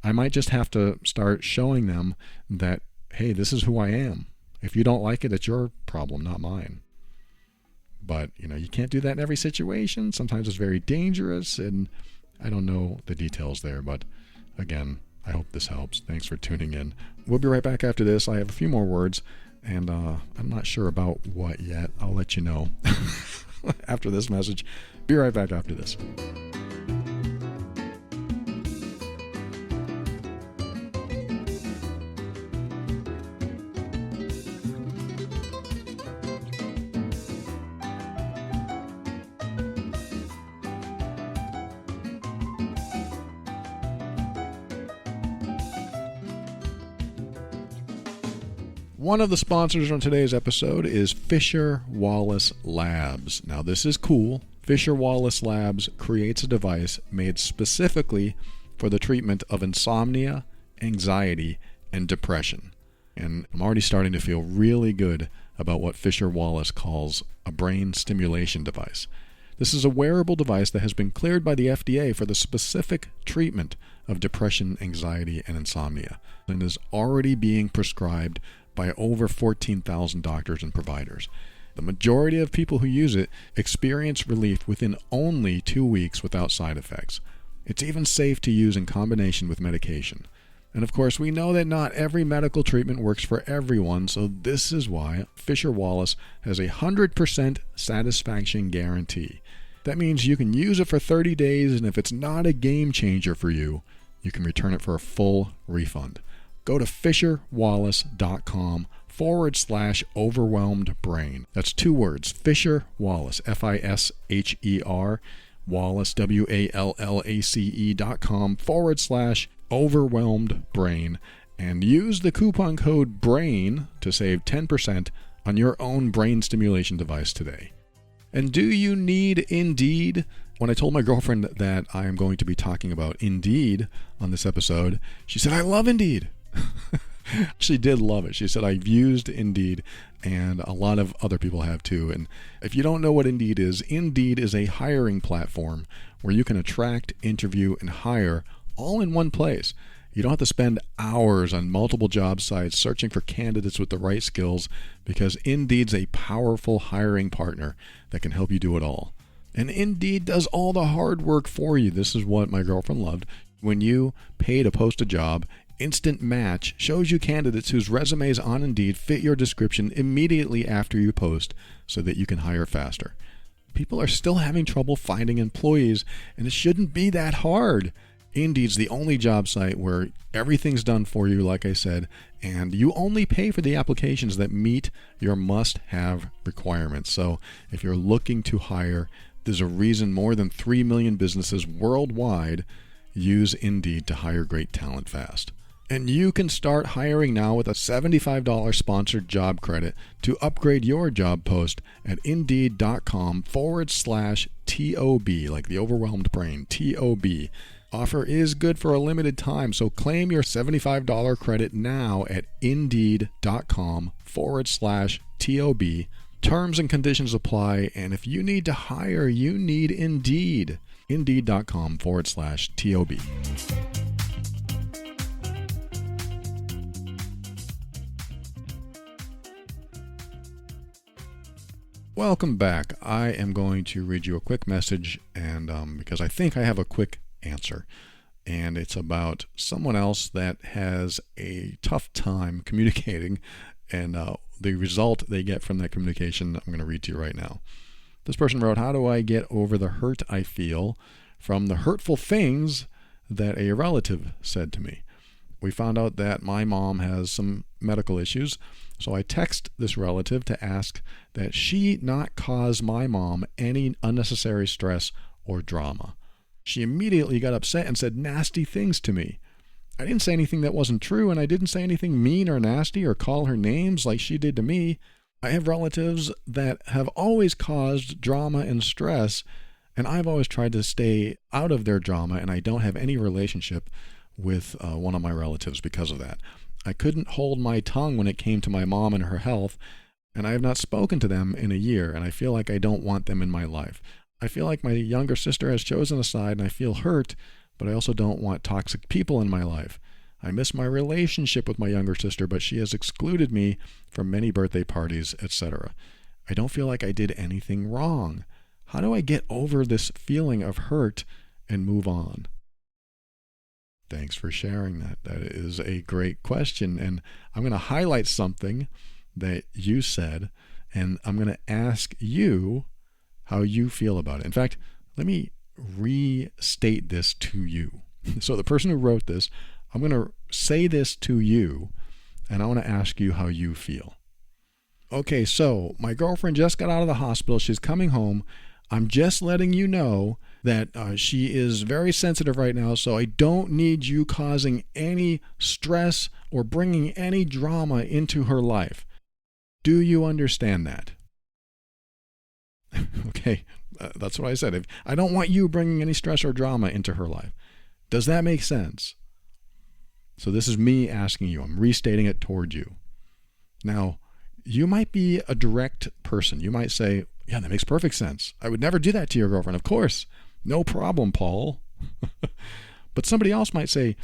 I might just have to start showing them that, hey, this is who I am. If you don't like it, it's your problem, not mine. But, you can't do that in every situation. Sometimes it's very dangerous, and I don't know the details there. But again, I hope this helps. Thanks for tuning in. We'll be right back after this. I have a few more words, and I'm not sure about what yet. I'll let you know after this message. Be right back after this. One of the sponsors on today's episode is Fisher Wallace Labs. Now, this is cool. Fisher Wallace Labs creates a device made specifically for the treatment of insomnia, anxiety, and depression. And I'm already starting to feel really good about what Fisher Wallace calls a brain stimulation device. This is a wearable device that has been cleared by the FDA for the specific treatment of depression, anxiety, and insomnia, and is already being prescribed by over 14,000 doctors and providers. The majority of people who use it experience relief within only 2 weeks without side effects. It's even safe to use in combination with medication. And of course, we know that not every medical treatment works for everyone, so this is why Fisher Wallace has a 100% satisfaction guarantee. That means you can use it for 30 days, and if it's not a game changer for you, you can return it for a full refund. Go to fisherwallace.com/overwhelmed brain. That's 2 words, Fisher Wallace, Fisher, Wallace, WALLACE.com/overwhelmed brain, and use the coupon code BRAIN to save 10% on your own brain stimulation device today. And do you need Indeed? When I told my girlfriend that I am going to be talking about Indeed on this episode, she said, I love Indeed. She did love it. She said, I've used Indeed, and a lot of other people have too. And if you don't know what Indeed is a hiring platform where you can attract, interview, and hire all in one place. You don't have to spend hours on multiple job sites searching for candidates with the right skills, because Indeed's a powerful hiring partner that can help you do it all. And Indeed does all the hard work for you. This is what my girlfriend loved. When you pay to post a job, Instant Match shows you candidates whose resumes on Indeed fit your description immediately after you post so that you can hire faster. People are still having trouble finding employees, and it shouldn't be that hard. Indeed's the only job site where everything's done for you, like I said, and you only pay for the applications that meet your must-have requirements. So if you're looking to hire, there's a reason more than 3 million businesses worldwide use Indeed to hire great talent fast. And you can start hiring now with a $75 sponsored job credit to upgrade your job post at Indeed.com/TOB, like the overwhelmed brain, TOB. Offer is good for a limited time, so claim your $75 credit now at Indeed.com/TOB. Terms and conditions apply, and if you need to hire, you need Indeed. Indeed.com/TOB. Welcome back. I am going to read you a quick message, and because I think I have a quick answer, and it's about someone else that has a tough time communicating, and the result they get from that communication I'm going to read to you right now. This person wrote, how do I get over the hurt I feel from the hurtful things that a relative said to me? We found out that my mom has some medical issues, so I text this relative to ask that she not cause my mom any unnecessary stress or drama. She immediately got upset and said nasty things to me. I didn't say anything that wasn't true, and I didn't say anything mean or nasty or call her names like she did to me. I have relatives that have always caused drama and stress, and I've always tried to stay out of their drama, and I don't have any relationship with one of my relatives because of that. I couldn't hold my tongue when it came to my mom and her health, and I have not spoken to them in a year, and I feel like I don't want them in my life. I feel like my younger sister has chosen a side, and I feel hurt, but I also don't want toxic people in my life. I miss my relationship with my younger sister, but she has excluded me from many birthday parties, etc. I don't feel like I did anything wrong. How do I get over this feeling of hurt and move on? Thanks for sharing that. That is a great question. And I'm going to highlight something that you said, and I'm going to ask you how you feel about it. In fact, let me restate this to you. So the person who wrote this, I'm going to say this to you, and I want to ask you how you feel. Okay, so my girlfriend just got out of the hospital. She's coming home. I'm just letting you know that she is very sensitive right now, so I don't need you causing any stress or bringing any drama into her life. Do you understand that? Okay, that's what I said. I don't want you bringing any stress or drama into her life. Does that make sense? So this is me asking you. I'm restating it toward you. Now, you might be a direct person. You might say, yeah, that makes perfect sense. I would never do that to your girlfriend. Of course. No problem, Paul. But somebody else might say,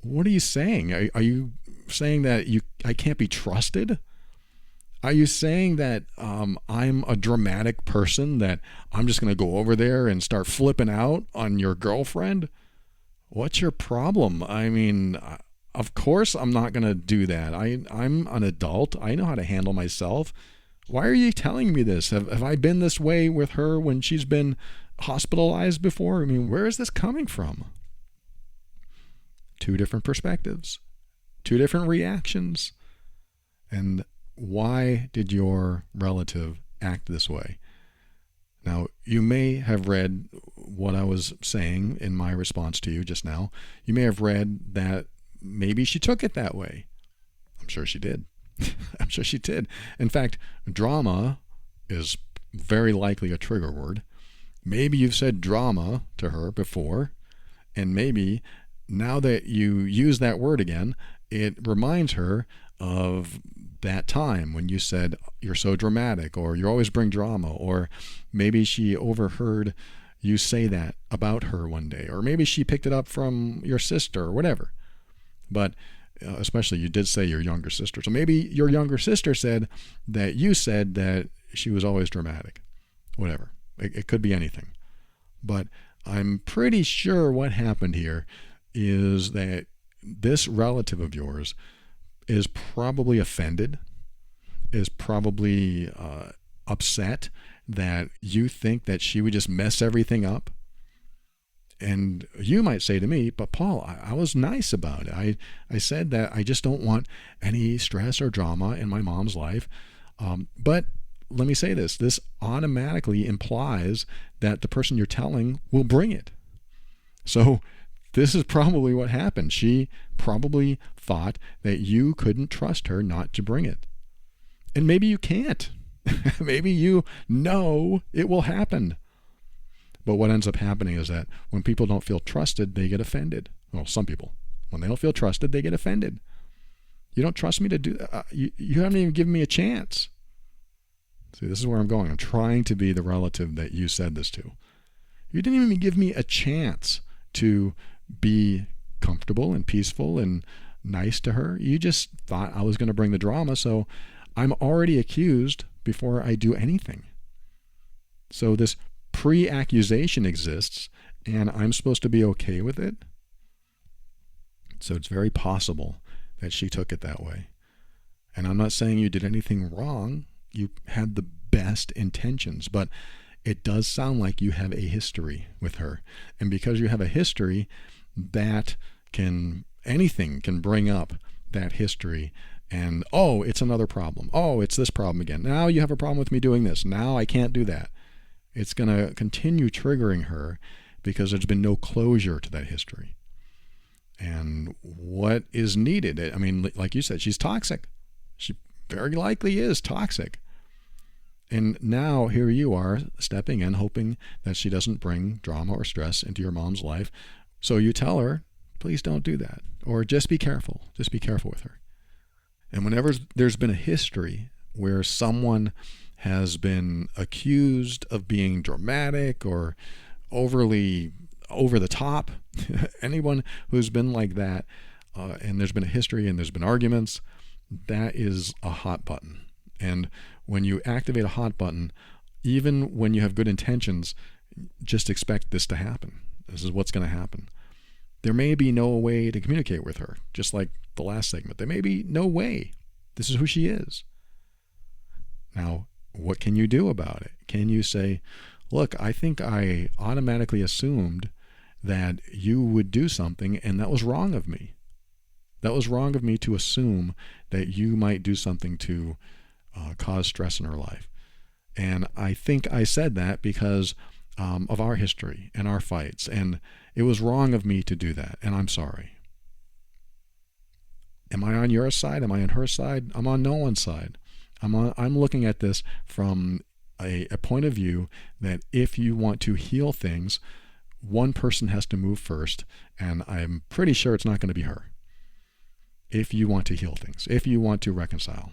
what are you saying? Are you saying that I can't be trusted? Are you saying that I'm a dramatic person, that I'm just going to go over there and start flipping out on your girlfriend? What's your problem? I mean, of course I'm not going to do that. I'm an adult. I know how to handle myself. Why are you telling me this? Have I been this way with her when she's been hospitalized before? I mean, where is this coming from? Two different perspectives, two different reactions. And why did your relative act this way? Now, you may have read what I was saying in my response to you just now. You may have read that maybe she took it that way. I'm sure she did. I'm sure she did. In fact, drama is very likely a trigger word. Maybe you've said drama to her before, and maybe now that you use that word again, it reminds her of that time when you said you're so dramatic, or you always bring drama, or maybe she overheard you say that about her one day, or maybe she picked it up from your sister or whatever. But especially you did say your younger sister. So maybe your younger sister said that you said that she was always dramatic. Whatever. It could be anything. But I'm pretty sure what happened here is that this relative of yours is probably offended, is probably upset that you think that she would just mess everything up. And you might say to me, but Paul, I was nice about it. I said that I just don't want any stress or drama in my mom's life. But let me say this automatically implies that the person you're telling will bring it. So this is probably what happened. She probably thought that you couldn't trust her not to bring it. And maybe you can't. Maybe you know it will happen. But what ends up happening is that when people don't feel trusted, they get offended. Well, some people. When they don't feel trusted, they get offended. You don't trust me to do that. You haven't even given me a chance. See, this is where I'm going. I'm trying to be the relative that you said this to. You didn't even give me a chance to be comfortable and peaceful and nice to her. You just thought I was going to bring the drama, so I'm already accused before I do anything. So this pre-accusation exists, and I'm supposed to be okay with it. So it's very possible that she took it that way. And I'm not saying you did anything wrong. You had the best intentions, but it does sound like you have a history with her. And because you have a history, anything can bring up that history. And, oh, it's another problem. Oh, it's this problem again. Now you have a problem with me doing this. Now I can't do that. It's going to continue triggering her because there's been no closure to that history. And what is needed? I mean, like you said, she's toxic. She very likely is toxic. And now here you are stepping in, hoping that she doesn't bring drama or stress into your mom's life. So you tell her Please don't do that. Or just be careful. Just be careful with her. And whenever there's been a history where someone has been accused of being dramatic or overly over the top, anyone who's been like that, and there's been a history and there's been arguments, that is a hot button. And when you activate a hot button, even when you have good intentions, just expect this to happen. This is what's going to happen. There may be no way to communicate with her, just like the last segment. There may be no way. This is who she is. Now, what can you do about it? Can you say, look, I think I automatically assumed that you would do something, and that was wrong of me. That was wrong of me to assume that you might do something to cause stress in her life. And I think I said that because of our history and our fights, and it was wrong of me to do that, and I'm sorry. Am I on your side? Am I on her side? I'm on no one's side. I'm looking at this from a point of view that if you want to heal things, one person has to move first, and I'm pretty sure it's not going to be her. If you want to heal things, if you want to reconcile.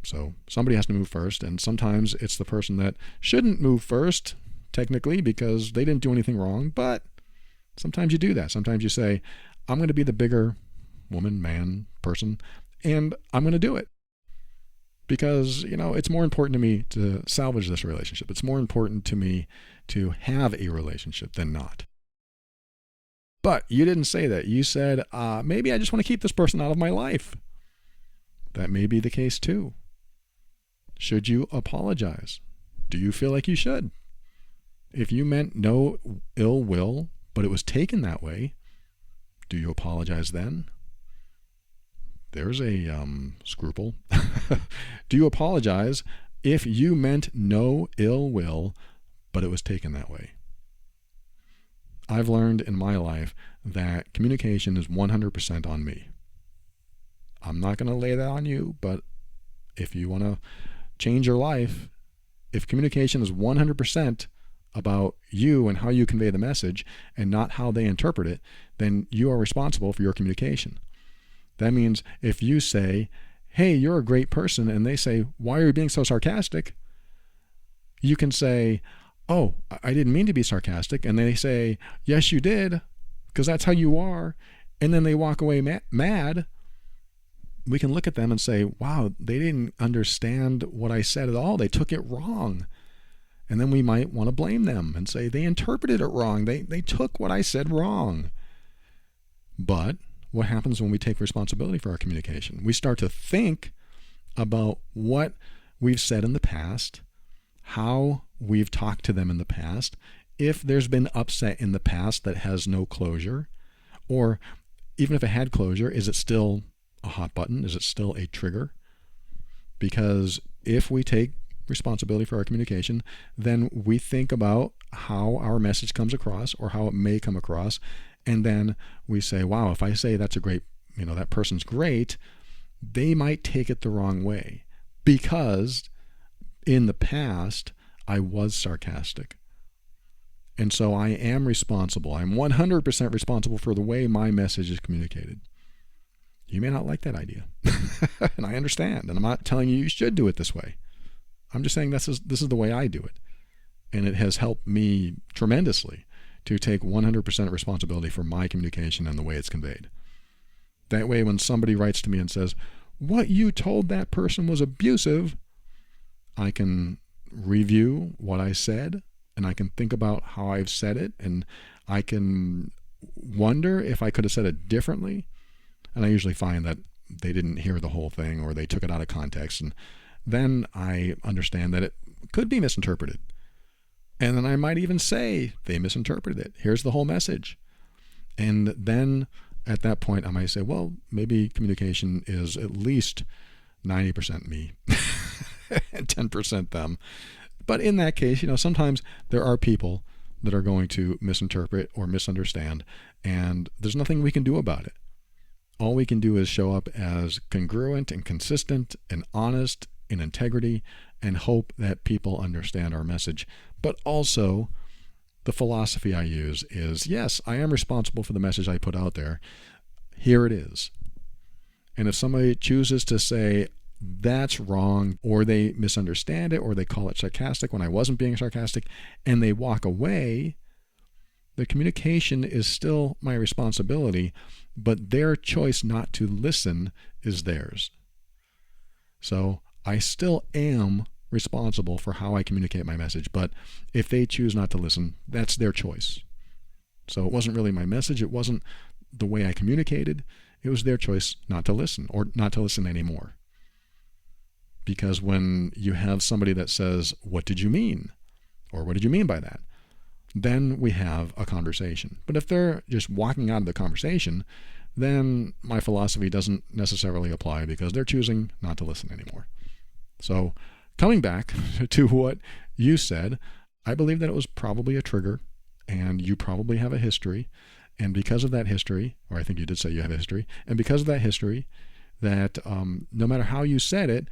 So somebody has to move first, and sometimes it's the person that shouldn't move first, technically, because they didn't do anything wrong, but sometimes you do that. Sometimes you say, I'm going to be the bigger woman, man, person, and I'm going to do it. Because, it's more important to me to salvage this relationship. It's more important to me to have a relationship than not. But you didn't say that. You said, maybe I just want to keep this person out of my life. That may be the case too. Should you apologize? Do you feel like you should? If you meant no ill will, but it was taken that way, do you apologize then? There's a scruple. Do you apologize if you meant no ill will, but it was taken that way? I've learned in my life that communication is 100% on me. I'm not going to lay that on you, but if you want to change your life, if communication is 100% about you and how you convey the message and not how they interpret it, then you are responsible for your communication. That means if you say, hey, you're a great person, and they say, why are you being so sarcastic? You can say, oh, I didn't mean to be sarcastic. And they say, yes, you did, because that's how you are. And then they walk away mad. We can look at them and say, wow, they didn't understand what I said at all. They took it wrong. And then we might want to blame them and say they interpreted it wrong. They took what I said wrong. But what happens when we take responsibility for our communication? We start to think about what we've said in the past, how we've talked to them in the past, if there's been upset in the past that has no closure, or even if it had closure, is it still a hot button? Is it still a trigger? Because if we take responsibility for our communication, then we think about how our message comes across or how it may come across. And then we say, wow, if I say that's a great, that person's great, they might take it the wrong way because in the past I was sarcastic. And so I am responsible. I'm 100% responsible for the way my message is communicated. You may not like that idea. And I understand. And I'm not telling you should do it this way. I'm just saying this is the way I do it. And it has helped me tremendously to take 100% responsibility for my communication and the way it's conveyed. That way, when somebody writes to me and says, what you told that person was abusive, I can review what I said, and I can think about how I've said it, and I can wonder if I could have said it differently. And I usually find that they didn't hear the whole thing or they took it out of context, and then I understand that it could be misinterpreted. And then I might even say they misinterpreted it. Here's the whole message. And then at that point, I might say, well, maybe communication is at least 90% me and 10% them. But in that case, sometimes there are people that are going to misinterpret or misunderstand, and there's nothing we can do about it. All we can do is show up as congruent and consistent and honest in integrity and hope that people understand our message, but also The philosophy I use is, yes, I am responsible for the message I put out there. Here it is. And if somebody chooses to say that's wrong, or they misunderstand it, or they call it sarcastic when I wasn't being sarcastic, and they walk away, the communication is still my responsibility, but their choice not to listen is theirs. So I still am responsible for how I communicate my message, but if they choose not to listen, that's their choice. So it wasn't really my message. It wasn't the way I communicated. It was their choice not to listen, or not to listen anymore. Because when you have somebody that says, what did you mean? Or what did you mean by that? Then we have a conversation. But if they're just walking out of the conversation, then my philosophy doesn't necessarily apply because they're choosing not to listen anymore. So coming back to what you said, I believe that it was probably a trigger, and you probably have a history. And because of that history, or I think you did say you have a history, and because of that history, that no matter how you said it,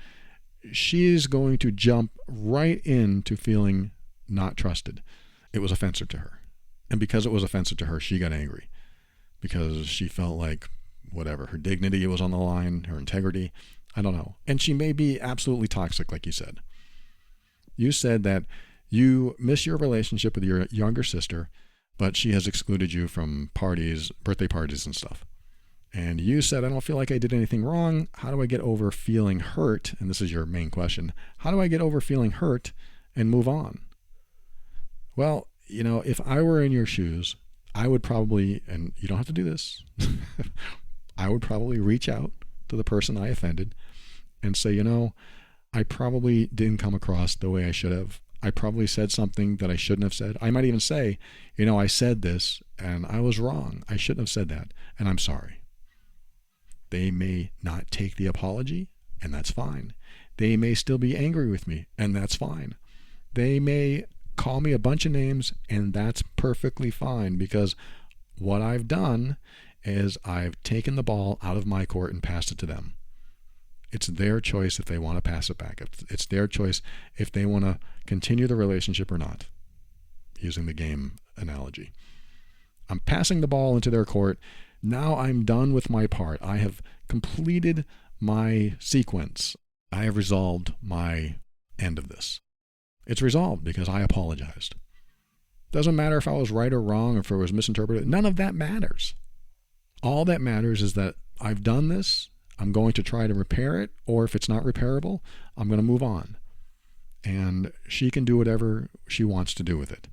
she's going to jump right into feeling not trusted. It was offensive to her. And because it was offensive to her, she got angry because she felt like whatever, her dignity was on the line, her integrity, I don't know. And she may be absolutely toxic, like you said. You said that you miss your relationship with your younger sister, but she has excluded you from parties, birthday parties and stuff. And you said, I don't feel like I did anything wrong. How do I get over feeling hurt? And this is your main question. How do I get over feeling hurt and move on? Well, if I were in your shoes, I would probably, and you don't have to do this, I would probably reach out to the person I offended and say, I probably didn't come across the way I should have. I probably said something that I shouldn't have said. I might even say, I said this and I was wrong. I shouldn't have said that, and I'm sorry. They may not take the apology, and that's fine. They may still be angry with me, and that's fine. They may call me a bunch of names, and that's perfectly fine, because what I've done is I've taken the ball out of my court and passed it to them. It's their choice if they want to pass it back. It's their choice if they want to continue the relationship or not, using the game analogy. I'm passing the ball into their court. Now I'm done with my part. I have completed my sequence. I have resolved my end of this. It's resolved because I apologized. Doesn't matter if I was right or wrong, or if it was misinterpreted. None of that matters. All that matters is that I've done this. I'm going to try to repair it, or if it's not repairable, I'm going to move on. And she can do whatever she wants to do with it.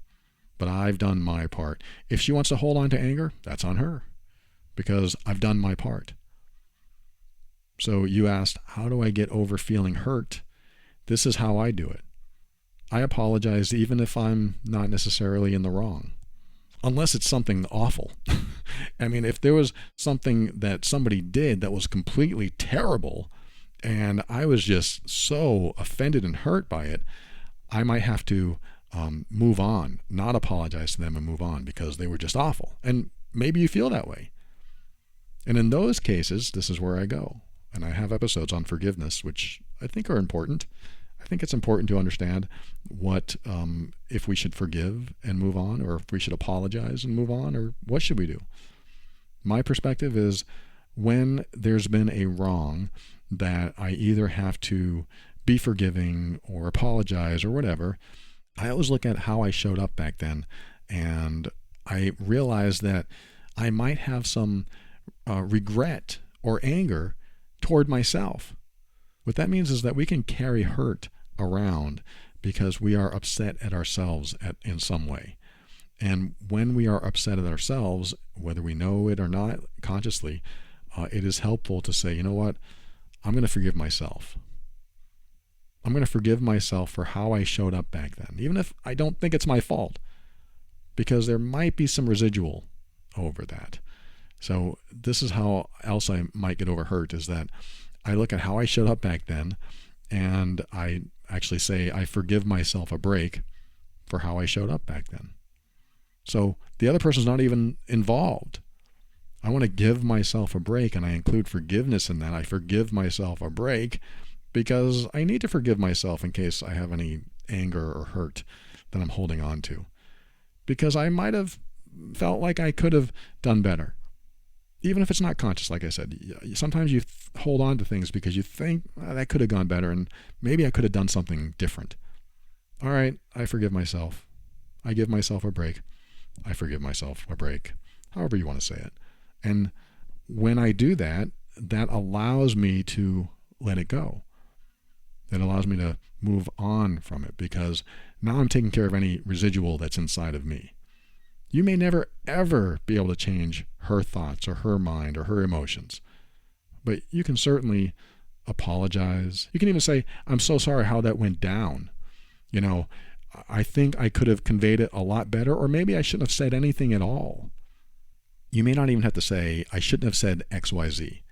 But I've done my part. If she wants to hold on to anger, that's on her, because I've done my part. So you asked, how do I get over feeling hurt? This is how I do it. I apologize even if I'm not necessarily in the wrong, unless it's something awful. I mean, if there was something that somebody did that was completely terrible and I was just so offended and hurt by it, I might have to move on, not apologize to them and move on because they were just awful. And maybe you feel that way. And in those cases, this is where I go. And I have episodes on forgiveness, which I think are important. I think it's important to understand if we should forgive and move on, or if we should apologize and move on, or what should we do? My perspective is when there's been a wrong that I either have to be forgiving or apologize or whatever, I always look at how I showed up back then, and I realize that I might have some regret or anger toward myself. What that means is that we can carry hurt around because we are upset at ourselves in some way. And when we are upset at ourselves, whether we know it or not consciously, it is helpful to say, you know what, I'm going to forgive myself. I'm going to forgive myself for how I showed up back then, even if I don't think it's my fault, because there might be some residual over that. So this is how else I might get over hurt, is that I look at how I showed up back then, and I actually say I forgive myself a break for how I showed up back then. So the other person's not even involved. I want to give myself a break, and I include forgiveness in that. I forgive myself a break because I need to forgive myself in case I have any anger or hurt that I'm holding on to. because I might have felt like I could have done better. Even if it's not conscious, like I said, sometimes you hold on to things because you think that could have gone better and maybe I could have done something different. All right, I forgive myself. I give myself a break. I forgive myself a break. However you want to say it. And when I do that, that allows me to let it go. It allows me to move on from it because now I'm taking care of any residual that's inside of me. You may never, ever be able to change her thoughts or her mind or her emotions, but you can certainly apologize. You can even say, I'm so sorry how that went down. You know, I think I could have conveyed it a lot better, or maybe I shouldn't have said anything at all. You may not even have to say, I shouldn't have said X, Y, Z.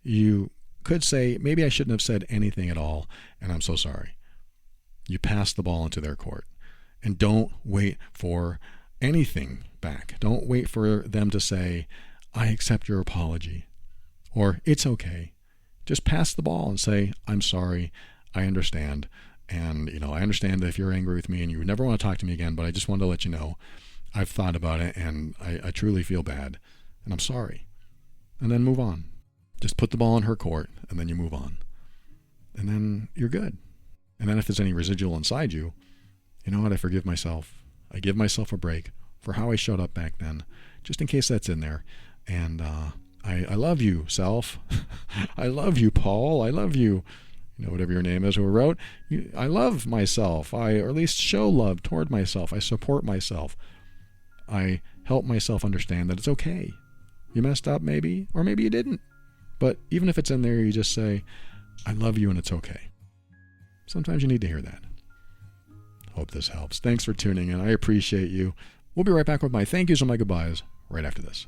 You could say, maybe I shouldn't have said anything at all, and I'm so sorry. You pass the ball into their court. And don't wait for anything back. Don't wait for them to say, I accept your apology, or it's okay. Just pass the ball and say, I'm sorry, I understand. And, I understand that if you're angry with me and you never want to talk to me again, but I just wanted to let you know I've thought about it and I truly feel bad and I'm sorry. And then move on. Just put the ball in her court and then you move on. And then you're good. And then if there's any residual inside you, you know what? I forgive myself. I give myself a break for how I showed up back then, just in case that's in there. And I love you, self. I love you, Paul. I love you. Whatever your name is who wrote, I love myself. or at least show love toward myself. I support myself. I help myself understand that it's okay. You messed up maybe, or maybe you didn't. But even if it's in there, you just say, I love you and it's okay. Sometimes you need to hear that. Hope this helps. Thanks for tuning in. I appreciate you. We'll be right back with my thank yous and my goodbyes right after this.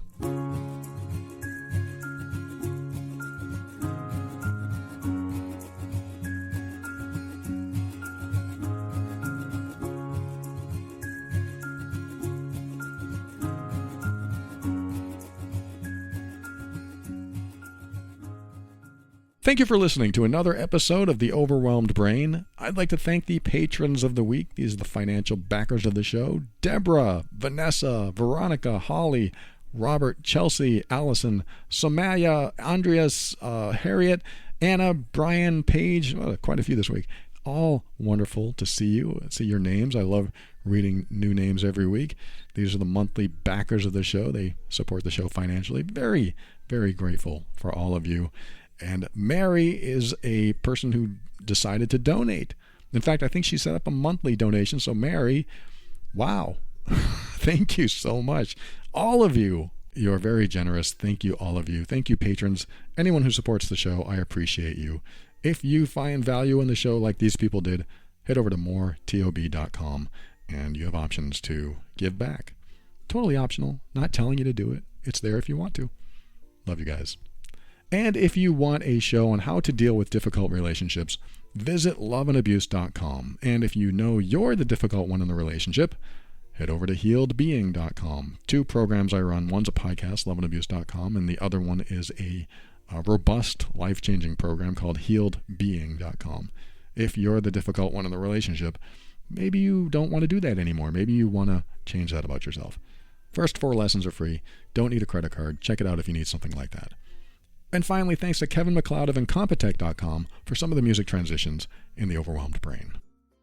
Thank you for listening to another episode of The Overwhelmed Brain. I'd like to thank the patrons of the week. These are the financial backers of the show. Deborah, Vanessa, Veronica, Holly, Robert, Chelsea, Allison, Somaya, Andreas, Harriet, Anna, Brian, Paige, quite a few this week. All wonderful to see you, see your names. I love reading new names every week. These are the monthly backers of the show. They support the show financially. Very, very grateful for all of you. And Mary is a person who decided to donate. In fact, I think she set up a monthly donation. So Mary, wow, thank you so much. All of you, you are very generous. Thank you, all of you. Thank you, patrons. Anyone who supports the show, I appreciate you. If you find value in the show like these people did, head over to moretob.com and you have options to give back. Totally optional, not telling you to do it. It's there if you want to. Love you guys. And if you want a show on how to deal with difficult relationships, visit loveandabuse.com. And if you know you're the difficult one in the relationship, head over to healedbeing.com. Two programs I run. One's a podcast, loveandabuse.com, and the other one is a robust, life-changing program called healedbeing.com. If you're the difficult one in the relationship, maybe you don't want to do that anymore. Maybe you want to change that about yourself. First 4 lessons are free. Don't need a credit card. Check it out if you need something like that. And finally, thanks to Kevin McLeod of Incompetech.com for some of the music transitions in The Overwhelmed Brain.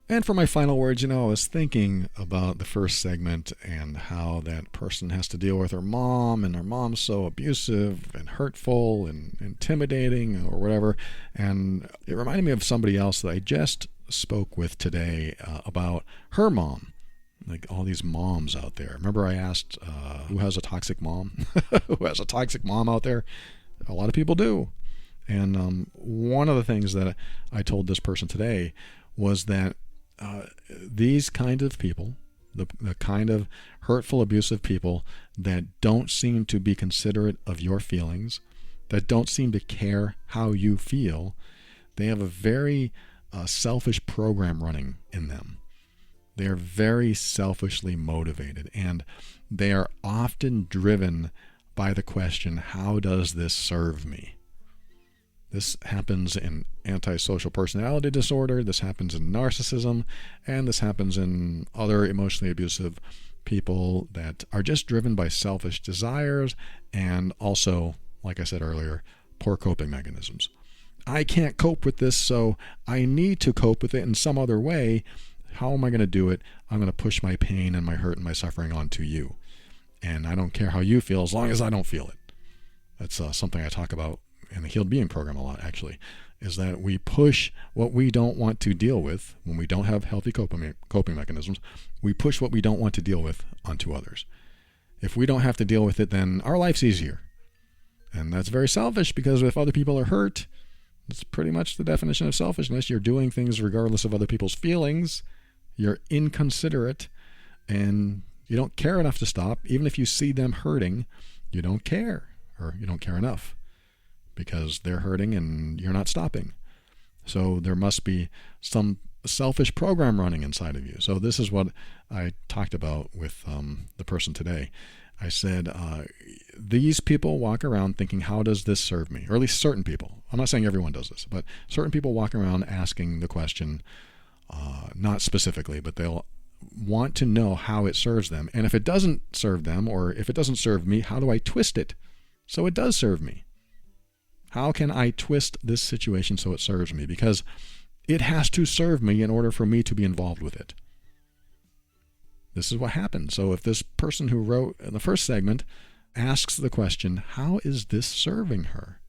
And for my final words, I was thinking about the first segment and how that person has to deal with her mom, and her mom's so abusive and hurtful and intimidating or whatever. And it reminded me of somebody else that I just spoke with today about her mom. Like all these moms out there. Remember I asked who has a toxic mom? Who has a toxic mom out there? A lot of people do. And one of the things that I told this person today was that these kind of people, the kind of hurtful, abusive people that don't seem to be considerate of your feelings, that don't seem to care how you feel, they have a very selfish program running in them. They are very selfishly motivated, and they are often driven by the question, how does this serve me? This happens in antisocial personality disorder, this happens in narcissism, and this happens in other emotionally abusive people that are just driven by selfish desires and also, like I said earlier, poor coping mechanisms. I can't cope with this, so I need to cope with it in some other way. How am I going to do it? I'm going to push my pain and my hurt and my suffering onto you. And I don't care how you feel as long as I don't feel it. That's something I talk about in the Healed Being program a lot, actually, is that we push what we don't want to deal with when we don't have healthy coping mechanisms. We push what we don't want to deal with onto others. If we don't have to deal with it, then our life's easier. And that's very selfish, because if other people are hurt, it's pretty much the definition of selfishness. You're doing things regardless of other people's feelings. You're inconsiderate, and you don't care enough to stop. Even if you see them hurting, you don't care, or you don't care enough, because they're hurting and you're not stopping. So there must be some selfish program running inside of you. So this is what I talked about with the person today. I said, these people walk around thinking, how does this serve me? Or at least certain people. I'm not saying everyone does this, but certain people walk around asking the question, not specifically, but they'll want to know how it serves them. And if it doesn't serve them, or if it doesn't serve me, how do I twist it so it does serve me? How can I twist this situation so it serves me? Because it has to serve me in order for me to be involved with it. This is what happens. So if this person who wrote in the first segment asks the question, how is this serving her?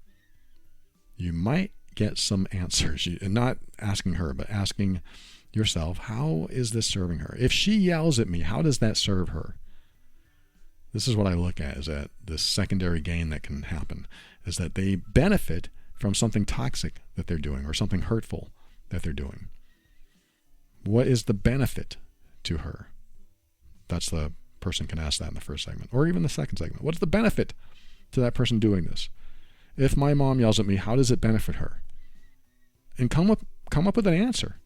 You might get some answers. Not asking her, but asking yourself, how is this serving her? If she yells at me, how does that serve her? This is what I look at, is that this secondary gain that can happen is that they benefit from something toxic that they're doing, or something hurtful that they're doing. What is the benefit to her? That's the person can ask that in the first segment, or even the second segment. What's the benefit to that person doing this? If my mom yells at me, how does it benefit her? And come up with an answer.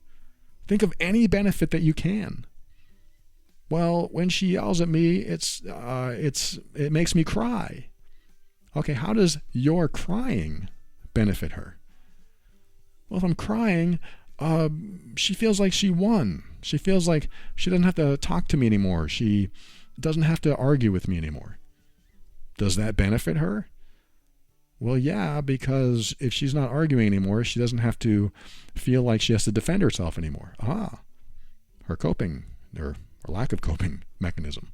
Think of any benefit that you can. Well, when she yells at me, it makes me cry. Okay, how does your crying benefit her? Well, if I'm crying, she feels like she won. She feels like she doesn't have to talk to me anymore. She doesn't have to argue with me anymore. Does that benefit her? Well, yeah, because if she's not arguing anymore, she doesn't have to feel like she has to defend herself anymore. Her coping, or lack of coping mechanism.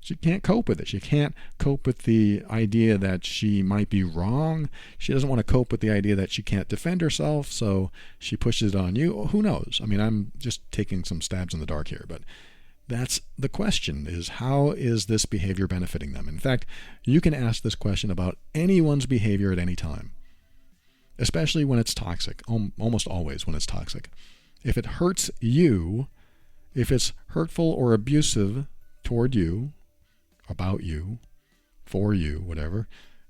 She can't cope with it. She can't cope with the idea that she might be wrong. She doesn't want to cope with the idea that she can't defend herself, so she pushes it on you. Who knows? I mean, I'm just taking some stabs in the dark here, but that's the question, is how is this behavior benefiting them? In fact, you can ask this question about anyone's behavior at any time, especially when it's toxic, almost always when it's toxic. If it hurts you, if it's hurtful or abusive toward you, about you, for you, whatever,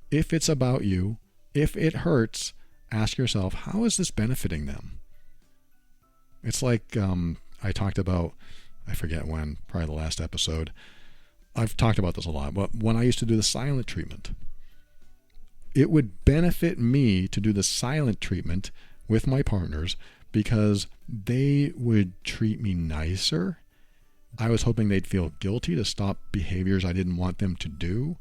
if it's about you, if it hurts, ask yourself, how is this benefiting them? It's like I talked about, I forget when, probably the last episode. I've talked about this a lot, but when I used to do the silent treatment, it would benefit me to do the silent treatment with my partners because they would treat me nicer. I was hoping they'd feel guilty to stop behaviors I didn't want them to do.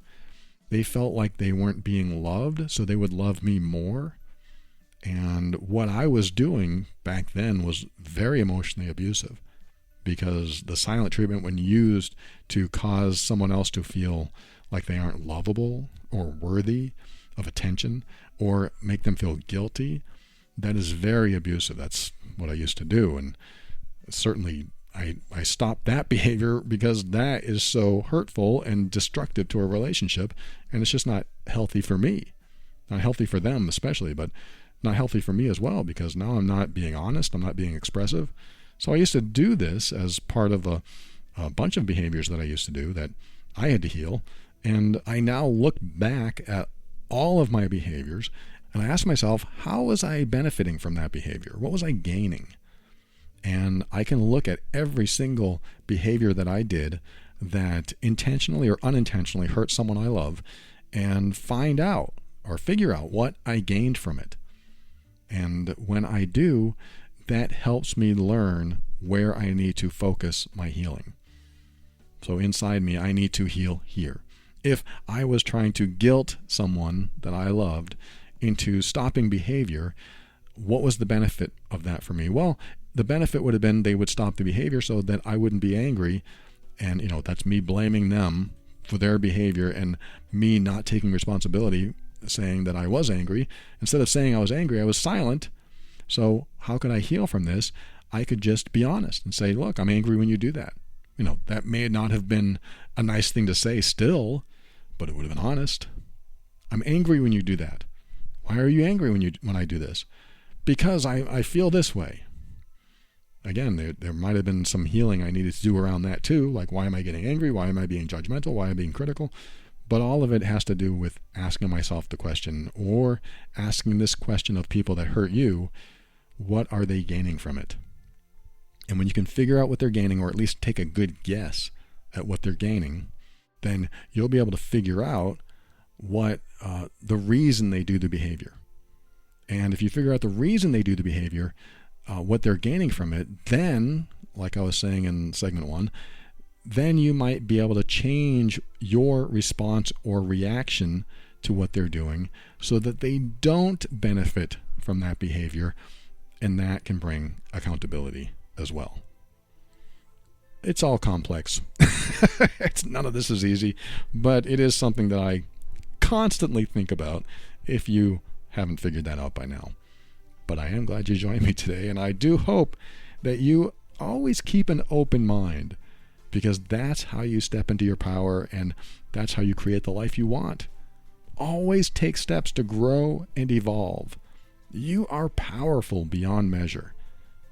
They felt like they weren't being loved, so they would love me more. And what I was doing back then was very emotionally abusive, because the silent treatment, when used to cause someone else to feel like they aren't lovable or worthy of attention, or make them feel guilty, that is very abusive. That's what I used to do. And certainly I stopped that behavior because that is so hurtful and destructive to a relationship, and it's just not healthy for me. Not healthy for them especially, but not healthy for me as well, because now I'm not being honest, I'm not being expressive. So I used to do this as part of a bunch of behaviors that I used to do that I had to heal, and I now look back at all of my behaviors and I ask myself, how was I benefiting from that behavior? What was I gaining? And I can look at every single behavior that I did that intentionally or unintentionally hurt someone I love and find out or figure out what I gained from it. And when I do, that helps me learn where I need to focus my healing. So inside me, I need to heal here. If I was trying to guilt someone that I loved into stopping behavior, what was the benefit of that for me? Well, the benefit would have been they would stop the behavior so that I wouldn't be angry. And, that's me blaming them for their behavior and me not taking responsibility, saying that I was angry. Instead of saying I was angry, I was silent. So how could I heal from this? I could just be honest and say, look, I'm angry when you do that. That may not have been a nice thing to say still, but it would have been honest. I'm angry when you do that. Why are you angry when I do this? Because I feel this way. Again, there might have been some healing I needed to do around that too, like why am I getting angry? Why am I being judgmental? Why am I being critical? But all of it has to do with asking myself the question, or asking this question of people that hurt you, what are they gaining from it? And when you can figure out what they're gaining, or at least take a good guess at what they're gaining, then you'll be able to figure out what the reason they do the behavior. And if you figure out the reason they do the behavior, what they're gaining from it, then, like I was saying in segment 1, then you might be able to change your response or reaction to what they're doing so that they don't benefit from that behavior, and that can bring accountability as well. It's all complex. None of this is easy, but it is something that I constantly think about if you haven't figured that out by now. But I am glad you joined me today, and I do hope that you always keep an open mind, because that's how you step into your power, and that's how you create the life you want. Always take steps to grow and evolve. You are powerful beyond measure,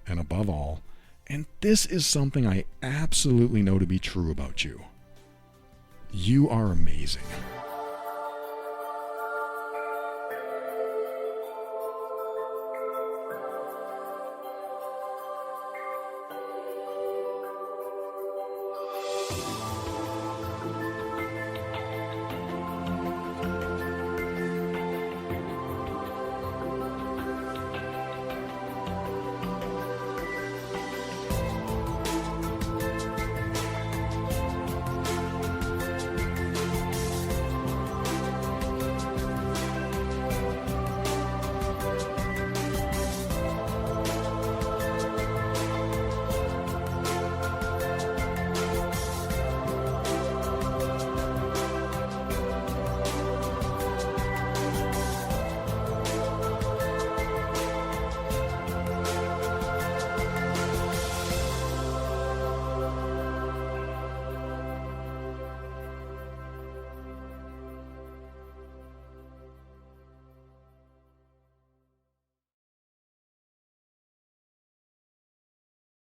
and above all, and this is something I absolutely know to be true about you, you are amazing.